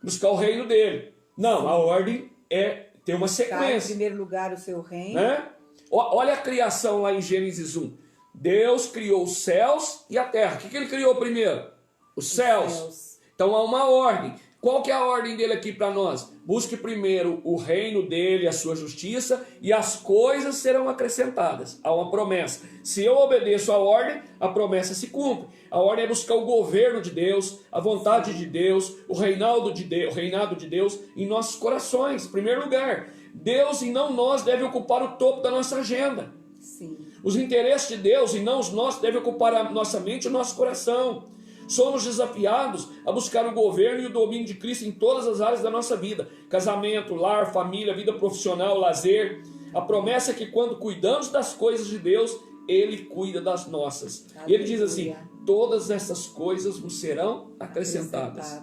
Buscar o reino dele. Não, a ordem é ter uma
Buscai em
sequência.
primeiro lugar o seu reino.
Né? Olha a criação lá em Gênesis 1. Deus criou os céus e a terra. O que ele criou primeiro? Os céus. Então há uma ordem. Qual que é a ordem dele aqui para nós? Busque primeiro o reino dele, a sua justiça, e as coisas serão acrescentadas. Há uma promessa. Se eu obedeço a ordem, a promessa se cumpre. A ordem é buscar o governo de Deus, a vontade de Deus, o reinado de Deus em nossos corações. Em primeiro lugar, Deus e não nós deve ocupar o topo da nossa agenda.
Sim.
Os interesses de Deus e não os nossos devem ocupar a nossa mente e o nosso coração. Somos desafiados a buscar o governo e o domínio de Cristo em todas as áreas da nossa vida. Casamento, lar, família, vida profissional, lazer. A promessa é que quando cuidamos das coisas de Deus, Ele cuida das nossas. E Ele diz assim, todas essas coisas vos serão acrescentadas.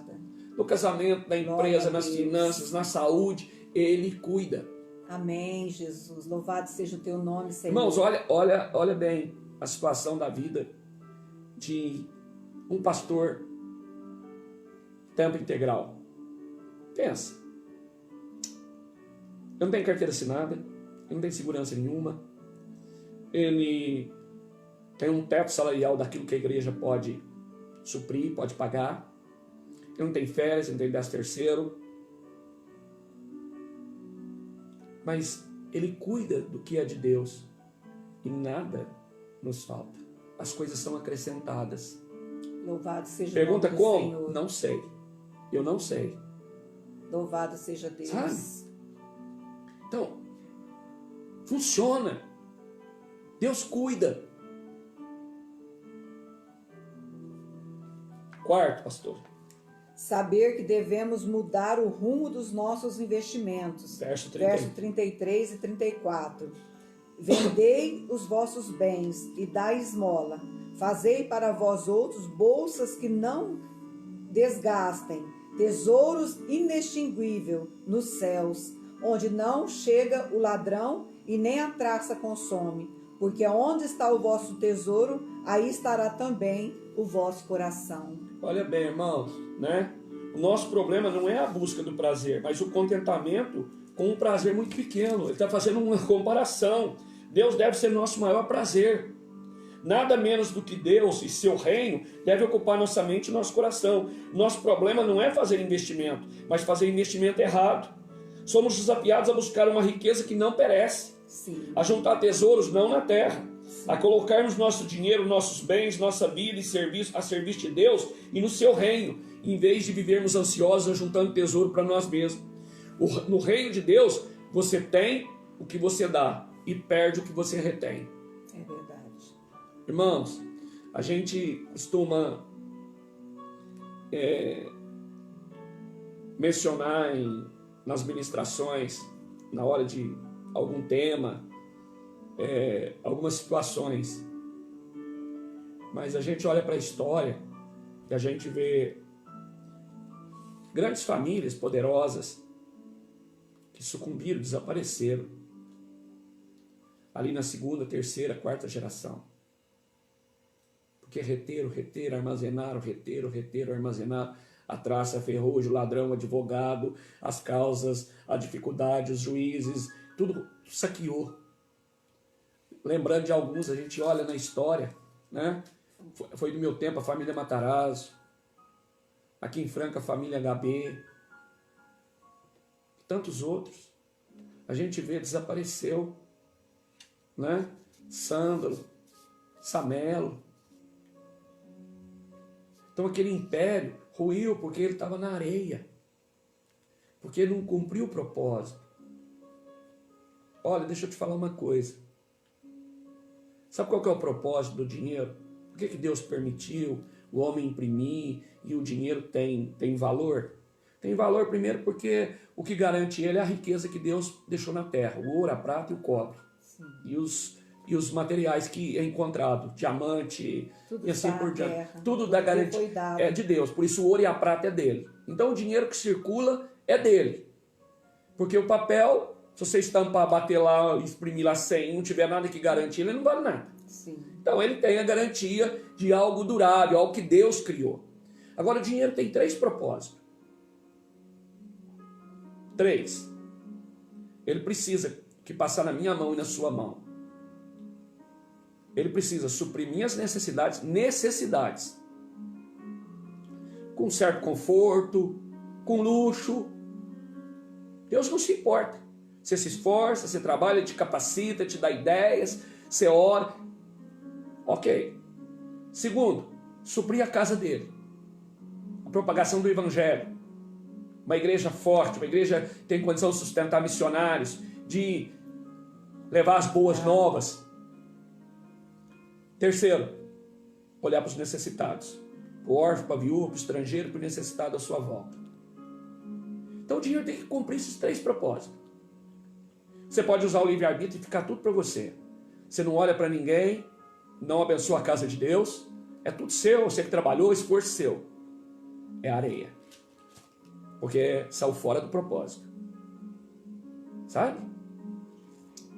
No casamento, na empresa, nas finanças, na saúde, Ele cuida.
Amém, Jesus. Louvado seja o teu nome, Senhor.
Irmãos, olha bem a situação da vida de um pastor tempo integral. Pensa. Eu não tenho carteira assinada, eu não tenho segurança nenhuma. Ele tem um teto salarial daquilo que a igreja pode suprir, pode pagar. Ele não tem férias, ele não tem 13º. Mas ele cuida do que é de Deus e nada nos falta. As coisas são acrescentadas.
Louvado seja
Pergunta
o nome do
como?
Senhor.
Não sei. Eu não sei.
Louvado seja Deus.
Sabe? Então, funciona. Deus cuida. Quarto, pastor.
Saber que devemos mudar o rumo dos nossos investimentos.
Verso
33 e 34. Vendei os vossos bens e dai esmola. Fazei para vós outros bolsas que não desgastem, tesouros inextinguíveis nos céus, onde não chega o ladrão e nem a traça consome, porque onde está o vosso tesouro, aí estará também o vosso coração.
Olha bem, irmãos, né? O nosso problema não é a busca do prazer, mas o contentamento com um prazer muito pequeno. Ele está fazendo uma comparação. Deus deve ser nosso maior prazer. Nada menos do que Deus e seu reino deve ocupar nossa mente e nosso coração. Nosso problema não é fazer investimento, mas fazer investimento errado. Somos desafiados a buscar uma riqueza que não perece.
Sim.
A juntar tesouros não na terra. A colocarmos nosso dinheiro, nossos bens, nossa vida e serviço a serviço de Deus e no seu reino, em vez de vivermos ansiosos juntando tesouro para nós mesmos. No reino de Deus, você tem o que você dá e perde o que você retém.
É verdade.
Irmãos, a gente costuma mencionar nas ministrações, na hora de algum tema, algumas situações. Mas a gente olha para a história e a gente vê grandes famílias poderosas que sucumbiram, desapareceram. Ali na segunda, terceira, quarta geração. Porque reteram, armazenaram, armazenaram a traça, a ferrugem, o ladrão, o advogado, as causas, a dificuldade, os juízes, tudo saqueou. Lembrando de alguns, a gente olha na história, né? Foi do meu tempo a família Matarazzo, aqui em Franca a família HB, tantos outros. A gente vê, desapareceu, né? Sândalo, Samelo. Então aquele império ruiu porque ele estava na areia. porque não cumpriu o propósito. Olha, deixa eu te falar uma coisa. Sabe qual que é o propósito do dinheiro? Por que Deus permitiu o homem imprimir e o dinheiro tem valor? Tem valor primeiro porque o que garante ele é a riqueza que Deus deixou na terra, o ouro, a prata e o cobre. E os materiais que é encontrado, diamante
Tudo
e assim
da
por diante.
terra,
Tudo da garantia
foi dado.
é de Deus, por isso o ouro e a prata é dele. Então o dinheiro que circula é dele. Porque o papel, se você estampar, bater lá, imprimir lá 100 e não tiver nada que garante ele não vale nada.
Sim.
Então ele tem a garantia de algo durável, algo que Deus criou. Agora o dinheiro tem 3 propósitos. 3. Ele precisa que passar na minha mão e na sua mão. Ele precisa suprir minhas necessidades, com certo conforto, com luxo. Deus não se importa. Você se esforça, você trabalha, te capacita, te dá ideias, você ora. Ok. Segundo, suprir a casa dele. A propagação do evangelho. Uma igreja forte, uma igreja que tem condição de sustentar missionários, de levar as boas novas. Terceiro, olhar para os necessitados. Para o órfão, para a viúva, para o estrangeiro, para o necessitado à sua volta. Então o dinheiro tem que cumprir esses 3 propósitos. Você pode usar o livre-arbítrio e ficar tudo para você. Você não olha para ninguém, não abençoa a casa de Deus. É tudo seu, você que trabalhou, esforço seu. É areia. Porque saiu fora do propósito. Sabe?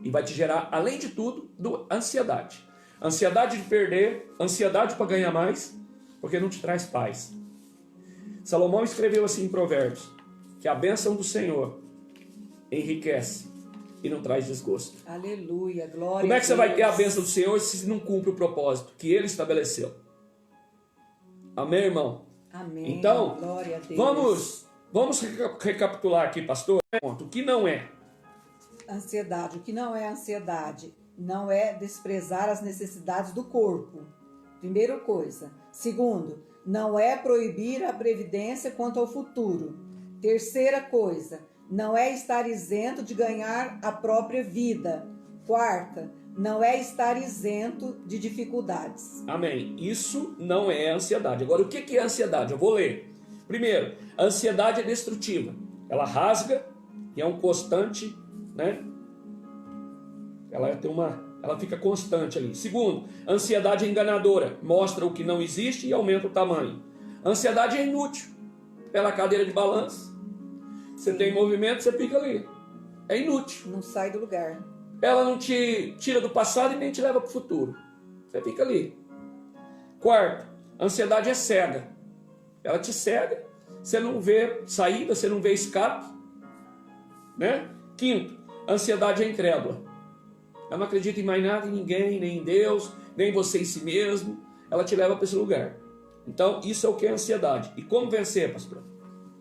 E vai te gerar, além de tudo, ansiedade. Ansiedade de perder, ansiedade para ganhar mais, porque não te traz paz. Salomão escreveu assim em Provérbios, que a bênção do Senhor enriquece e não traz desgosto.
Aleluia, glória.
Como é que você vai ter a bênção do Senhor se não cumpre o propósito que Ele estabeleceu? Amém, irmão?
Amém.
Então,
glória a Deus.
vamos recapitular aqui, pastor. O que não é?
Ansiedade. O que não é ansiedade? Não é desprezar as necessidades do corpo. Primeira coisa. Segundo, não é proibir a previdência quanto ao futuro. Terceira coisa, não é estar isento de ganhar a própria vida. Quarta, não é estar isento de dificuldades.
Amém. Isso não é ansiedade. Agora, o que é ansiedade? Eu vou ler. Primeiro, a ansiedade é destrutiva. Ela rasga e é um constante, né? Ela fica constante ali. Segundo, a ansiedade é enganadora. Mostra o que não existe e aumenta o tamanho. A ansiedade é inútil. Pela cadeira de balanço. Você tem movimento, você fica ali. É inútil.
Não sai do lugar.
Ela não te tira do passado e nem te leva para o futuro. Você fica ali. Quarto, a ansiedade é cega. Ela te cega. Você não vê saída, você não vê escape. Né? Quinto, a ansiedade é incrédula. Ela não acredita em mais nada, em ninguém, nem em Deus, nem em você em si mesmo. Ela te leva para esse lugar. Então, isso é o que é ansiedade. E como vencer, pastor?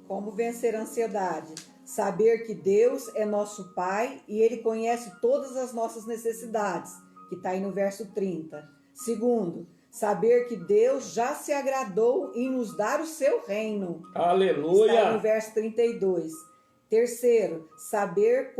Como vencer a ansiedade? Saber que Deus é nosso Pai e Ele conhece todas as nossas necessidades, que está aí no verso 30. Segundo, saber que Deus já se agradou em nos dar o seu reino.
Aleluia!
Está aí no verso 32. Terceiro, saber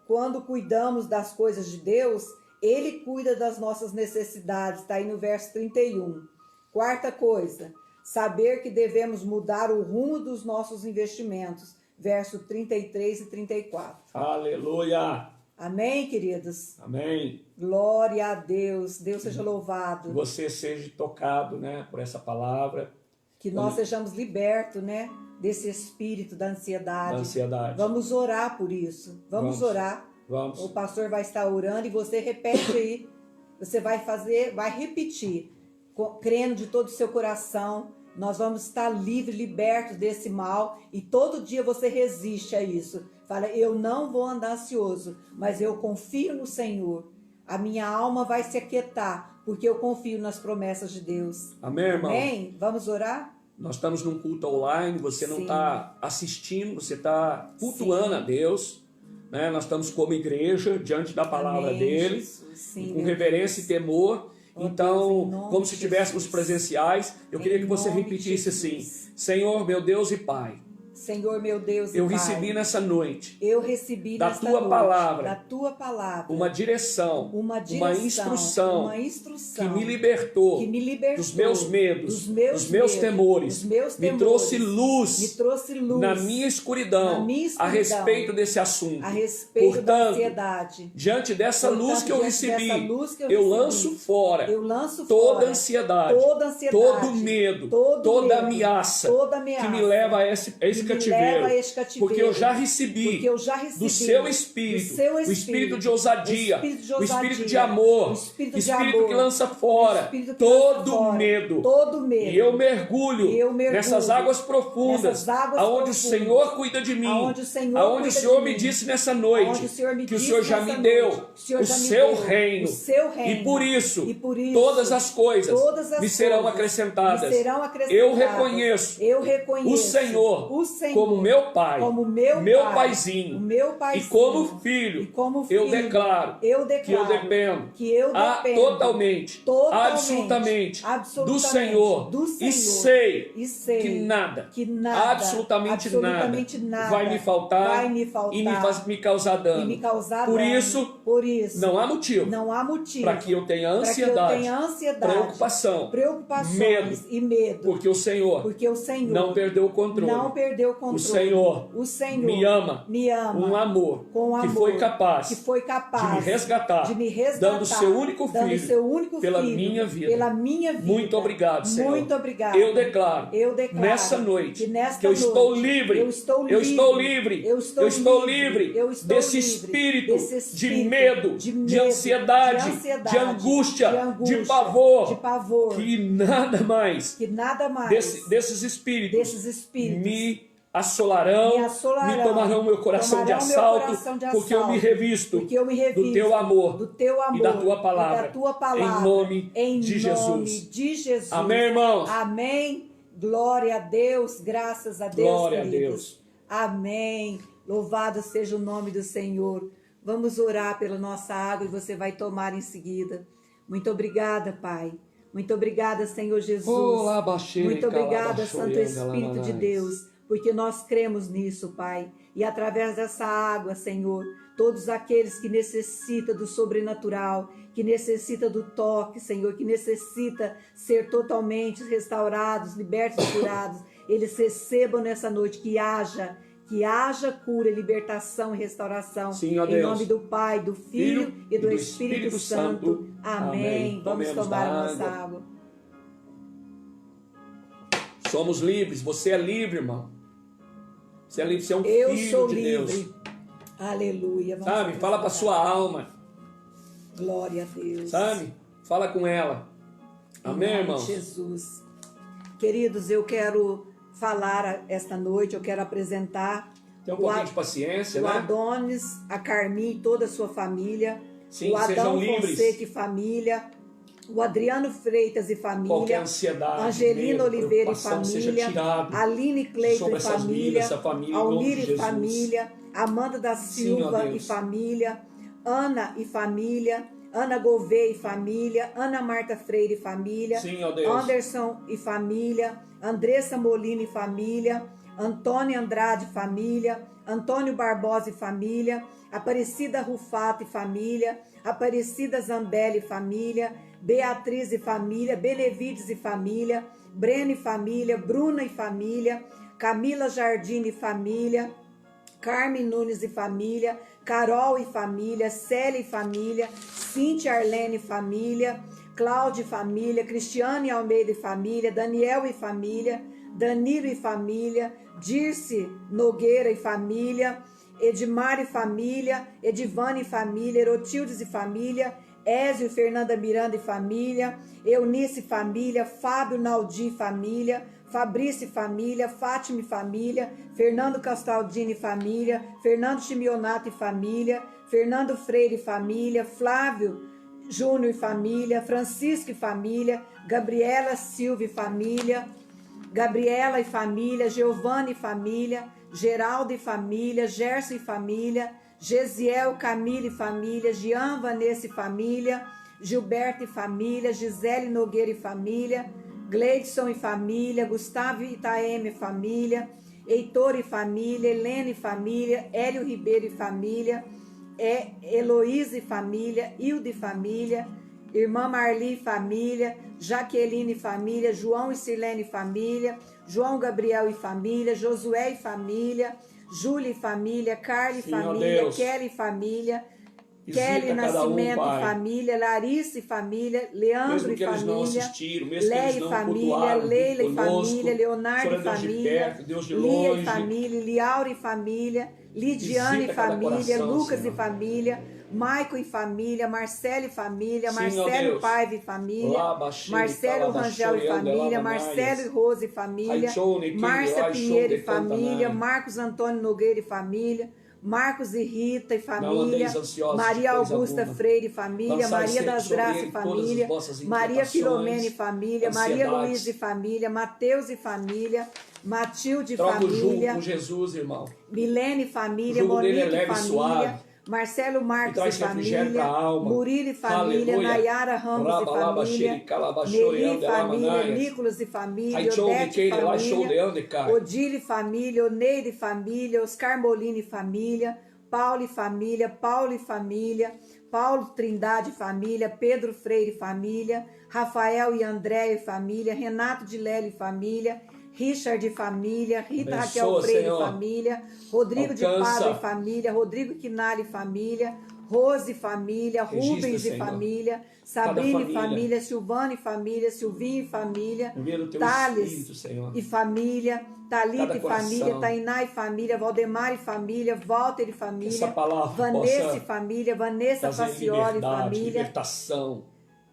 quando cuidamos das coisas de Deus, Ele cuida das nossas necessidades. Está aí no verso 31. Quarta coisa, saber que devemos mudar o rumo dos nossos investimentos. Verso 33 e 34.
Aleluia!
Amém, queridos?
Amém.
Glória a Deus. Deus seja louvado.
Que você seja tocado, né, por essa palavra.
Que nós sejamos libertos, né, desse espírito da ansiedade.
Da ansiedade.
Vamos orar por isso. Vamos orar.
Vamos.
O pastor vai estar orando e você repete aí. Você vai repetir, crendo de todo o seu coração. Nós vamos estar livres, libertos desse mal. E todo dia você resiste a isso. Fala, eu não vou andar ansioso, mas eu confio no Senhor. A minha alma vai se aquietar, porque eu confio nas promessas de Deus.
Amém, irmão?
Amém? Vamos orar?
Nós estamos num culto online, você não
Sim.
está assistindo, você está cultuando a Deus. Né? Nós estamos como igreja, diante da palavra
Amém,
dele,
Jesus. Sim,
com
meu
reverência
Deus.
e temor.
Oh,
Então,
Deus, em nome
como se
de
estivéssemos
Jesus.
presenciais, eu queria
Em
que você
nome de
repetisse assim:
Jesus.
Senhor, meu Deus e Pai,
Senhor meu Deus e
eu
Pai,
recebi nessa noite
eu recebi
da
nesta
tua
noite,
palavra,
da tua palavra,
uma direção,
uma
instrução
instrução
que me libertou,
que me libertou
dos meus medos, dos meus
medos,
temores,
dos meus
me
temores,
trouxe
me
luz
trouxe luz
na minha escuridão,
na minha
a
escuridão,
respeito desse assunto.
a respeito da
Portanto,
ansiedade.
diante dessa luz que eu
Diante dessa
recebi,
luz que eu
eu
recebi,
lanço fora
eu lanço
toda
fora
ansiedade, todo medo, toda ameaça que me leva a esse cativeiro, porque eu já recebi do seu Espírito, o Espírito de ousadia, o Espírito de amor, o Espírito que lança fora todo medo. E eu mergulho nessas águas profundas, aonde o Senhor cuida de mim, aonde o Senhor me disse nessa noite que o Senhor já me deu o seu reino, e por isso todas as coisas me serão acrescentadas. Eu reconheço o Senhor como meu Pai, meu paizinho, e como filho, eu declaro que eu dependo totalmente, absolutamente do Senhor, e sei que nada, absolutamente nada vai me faltar e me causar dano. Por isso, não há motivo para que eu tenha ansiedade, preocupação, medo,
e medo,
porque o Senhor não perdeu o controle. O Senhor me ama com amor que foi capaz de me resgatar, dando seu único filho pela minha vida. Muito obrigado, Senhor. Eu declaro nessa noite que eu estou livre. Eu estou livre desse espírito de medo, de ansiedade, de angústia, de pavor, que nada mais desses espíritos me assolarão, me tomarão meu coração de assalto, porque eu me revisto do teu amor e da tua palavra, em nome de Jesus. Amém, irmãos?
Amém. Glória a Deus, graças a Deus,
glória
queridos.
a Deus.
Amém. Louvado seja o nome do Senhor. Vamos orar pela nossa água e você vai tomar em seguida. Muito obrigada, Pai. Muito obrigada, Senhor Jesus. Muito obrigada, Santo Espírito de Deus, porque nós cremos nisso, Pai. E através dessa água, Senhor, todos aqueles que necessitam do sobrenatural, que necessitam do toque, Senhor, que necessitam ser totalmente restaurados, libertos e curados, eles recebam nessa noite que haja cura, libertação e restauração.
Sim, ó
em
Deus.
nome do Pai, do Filho e do Espírito Santo. Amém. Vamos tomar a nossa água.
Somos livres. Você é livre, irmão. Você é livre, você é um
Eu
filho
sou
de
livre.
Deus.
Aleluia. Vamos
Sabe? Fala para sua alma.
Glória a Deus.
Sabe? Fala com ela. Amém, irmão?
Jesus. Queridos, eu quero falar esta noite, eu quero apresentar
Tem um pouquinho de paciência,
o
né?
Adonis, a Carmin e toda a sua família.
Sim,
o Adão
sejam livres.
Fonseca e família. O Adriano Freitas e família.
Qualquer ansiedade,
Angelina
medo,
Oliveira e
preocupação seja
família.
tirado
Aline Cleiton
sobre
e
essas
família.
vidas, essa família, em nome
Almir
de
e
Jesus.
família. Amanda da Silva
Sim, ó
e
Deus.
família. Ana e família. Ana Gouveia e família. Ana Marta Freire e família.
Sim, ó Deus.
Anderson e família. Andressa Molina e família. Antônio Andrade e família. Antônio Barbosa e família. Aparecida Rufato e família. Aparecida Zambelli e família. Beatriz e família. Benevides e família. Breno e família. Bruna e família. Camila Jardim e família. Carmen Nunes e família. Carol e família. Célia e família. Cíntia Arlene e família. Cláudia e família. Cristiane Almeida e família. Daniel e família. Danilo e família. Dirce Nogueira e família. Edmar e família. Edivane e família. Erotildes e família. Ézio e Fernanda Miranda e família. Eunice e família. Fábio Naldi e família. Fabrício e família. Fátima e família. Fernando Castaldini e família. Fernando Chimionato e família. Fernando Freire e família. Flávio Júnior e família. Francisco e família. Gabriela Silva e família. Gabriela e família. Giovana e família. Geraldo e família. Gerson e família. Gesiel, Camila e família. Jean Vanessa e família. Gilberto e família. Gisele Nogueira e família. Gleidson e família. Gustavo Itaeme e família. Heitor e família, Helena e família, Hélio Ribeiro e família, Heloísa e família, Hilda e família, irmã Marli e família, Jaqueline e família, João e Silene e família, João Gabriel e família, Josué e família, Júlia e família, Carla e
Sim, ó
família,
Deus.
Kelly e família,
Visita
Kelly
cada um,
Nascimento e
Pai.
família, Larissa e família, Leandro
Mesmo
e
que eles não
família,
assistiram, mesmo que
Lé
eles
e
não
família,
cultuaram
Leila e
conosco,
família,
o
Leonardo
Senhor
e
é Deus de
família,
perto, Deus de
Lia e
longe.
família, Liaura e família, Lidiane e
Visita cada
família,
coração,
Lucas
Senhor.
e família, Maico e família, Marcelo e família,
Sim, ó
Marcelo
Deus.
Paiva e família,
Labaxi,
Marcelo Rangel e
calabachorianda,
família, Marcelo e Rose e família, Márcia Pinheiro e família, Marcos Antônio Nogueira e família, Marcos e Rita e
Não andeis
família,
ansiosos
Maria
de coisa
Augusta
alguma.
Freire e família,
Lançai
Maria das
sobre
Graças
ele
e
todas as
família,
vossas
Maria Filomena e
inquietações,
família, Maria
ansiedades.
Luísa e família, Mateus e família, Matilde e
Troca o jugo
família,
com Jesus, irmão.
Milene e
O
família,
jugo dele é
Monique e
leve e
família,
suave.
Marcelo
E
Marques e
traz refrigério para a
família,
alma.
Murilo e família,
Aleluia.
Nayara Ramos e
Rabalabaxiri,
família,
calabachori,
Nelly e família,
andelamanaia.
Nicolas e família,
Aichou,
Odete e
Miquele, lá, show de
família,
ande, cara.
Odile e família, Oneide e família, Oscar Molina e família, Paulo e família, Paulo Trindade e família, Pedro Freire e família, Rafael e André e família, Renato de Lélio e família, Richard e família, Rita
Abençoa,
Raquel Freire
Senhor.
e família, Rodrigo de
Alcança.
Pádua e família, Rodrigo Quinali e família, Rose e família,
Registra,
Rubens e
Senhor.
família, Sabrina e
família.
família, Silvana e família, Silvinho e família,
Envia o teu
Thales
Espírito, Senhor.
e família, Thalita
Cada
e família,
coração.
Tainá e família, Valdemar e família, Walter e família,
Essa palavra
Vanessa
possa
e família, Vanessa
trazer
Facioli e
liberdade,
família,
libertação.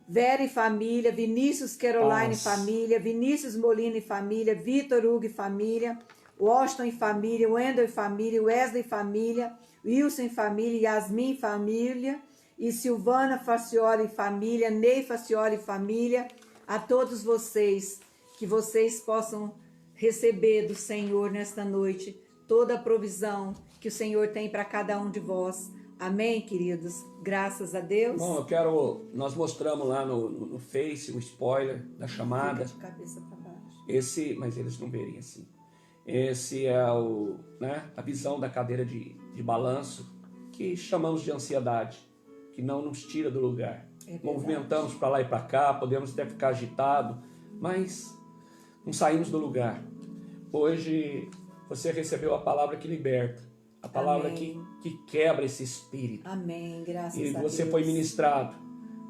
Vera e família, Vinícius Caroline e
Paz.
família, Vinícius Molina e família, Vitor Hugo e família, Washington e família, Wendel e família, Wesley e família, Wilson e família, Yasmin e família, e Silvana Facioli e família, Ney Facioli e família, a todos vocês, que vocês possam receber do Senhor nesta noite toda a provisão que o Senhor tem para cada um de vós. Amém, queridos? Graças a Deus.
Bom, nós mostramos lá no Face o spoiler da chamada.
Fica de cabeça para baixo.
Mas eles não verem assim. Esse é a visão da cadeira de balanço, que chamamos de ansiedade, que não nos tira do lugar. Movimentamos para lá e para cá, podemos até ficar agitado, mas não saímos do lugar. Hoje você recebeu a palavra que liberta, a palavra que quebra esse espírito.
Amém, graças a
E
Deus.
você foi ministrado.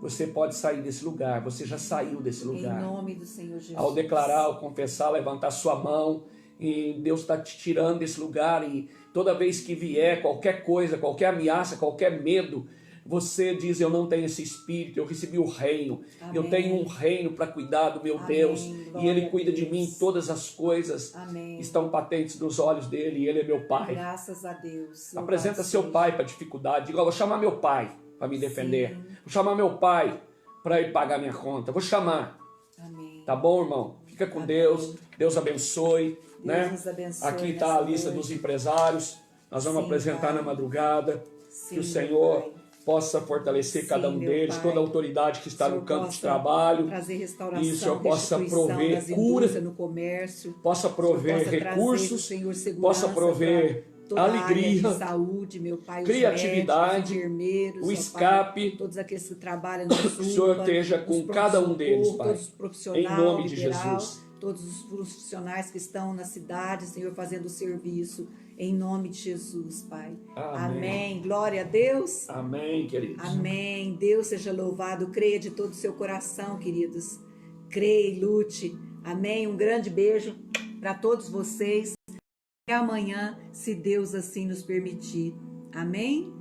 Você pode sair desse lugar, você já saiu desse lugar.
Em nome do Senhor Jesus.
Ao declarar, ao confessar, levantar sua mão, e Deus está te tirando desse lugar, e toda vez que vier qualquer coisa, qualquer ameaça, qualquer medo, você diz: eu não tenho esse espírito, eu recebi o reino.
Amém.
Eu tenho um reino para cuidar do meu
Amém.
Deus,
Glória
e Ele
a
cuida de
Deus.
mim. Todas as coisas
Amém.
estão patentes nos olhos dele, e Ele é meu Pai.
Graças a Deus.
Apresenta
Louvado
seu
seja.
pai para dificuldade. Diga: eu vou chamar meu pai para me defender.
Sim.
Vou chamar meu pai para ir pagar minha conta. Vou chamar.
Amém.
Tá bom, irmão? Fica com
Amém.
Deus. Deus abençoe.
Deus nos abençoe
Aqui está a
nessa
lista
noite.
dos empresários. Nós vamos
Sim,
apresentar
Pai.
na madrugada.
Sim,
que o
meu
Senhor
Pai.
possa fortalecer
Sim,
cada um
meu
deles,
Pai.
toda a autoridade que está
O Senhor
no campo de
possa
trabalho.
trazer restauração,
E o Senhor possa
restituição
prover
das
cura,
indústrias no comércio.
possa prover
O Senhor possa trazer,
recursos,
Senhor, segurança
possa prover
para toda a área
alegria,
de saúde, meu Pai, os
criatividade,
médicos, os enfermeiros,
o
ó
escape.
Pai, todos aqueles que trabalham no SUPA,
O Senhor esteja com
os
cada um deles,
pronto-socorro,
Pai.
todos os profissionais,
Em nome de
liberal,
Jesus.
todos os profissionais que estão na cidade, Senhor, fazendo o serviço, em nome de Jesus, Pai.
Amém.
Amém. Glória a Deus.
Amém, queridos.
Amém. Deus seja louvado. Creia de todo o seu coração, queridos. Creia e lute. Amém. Um grande beijo para todos vocês. Até amanhã, se Deus assim nos permitir. Amém.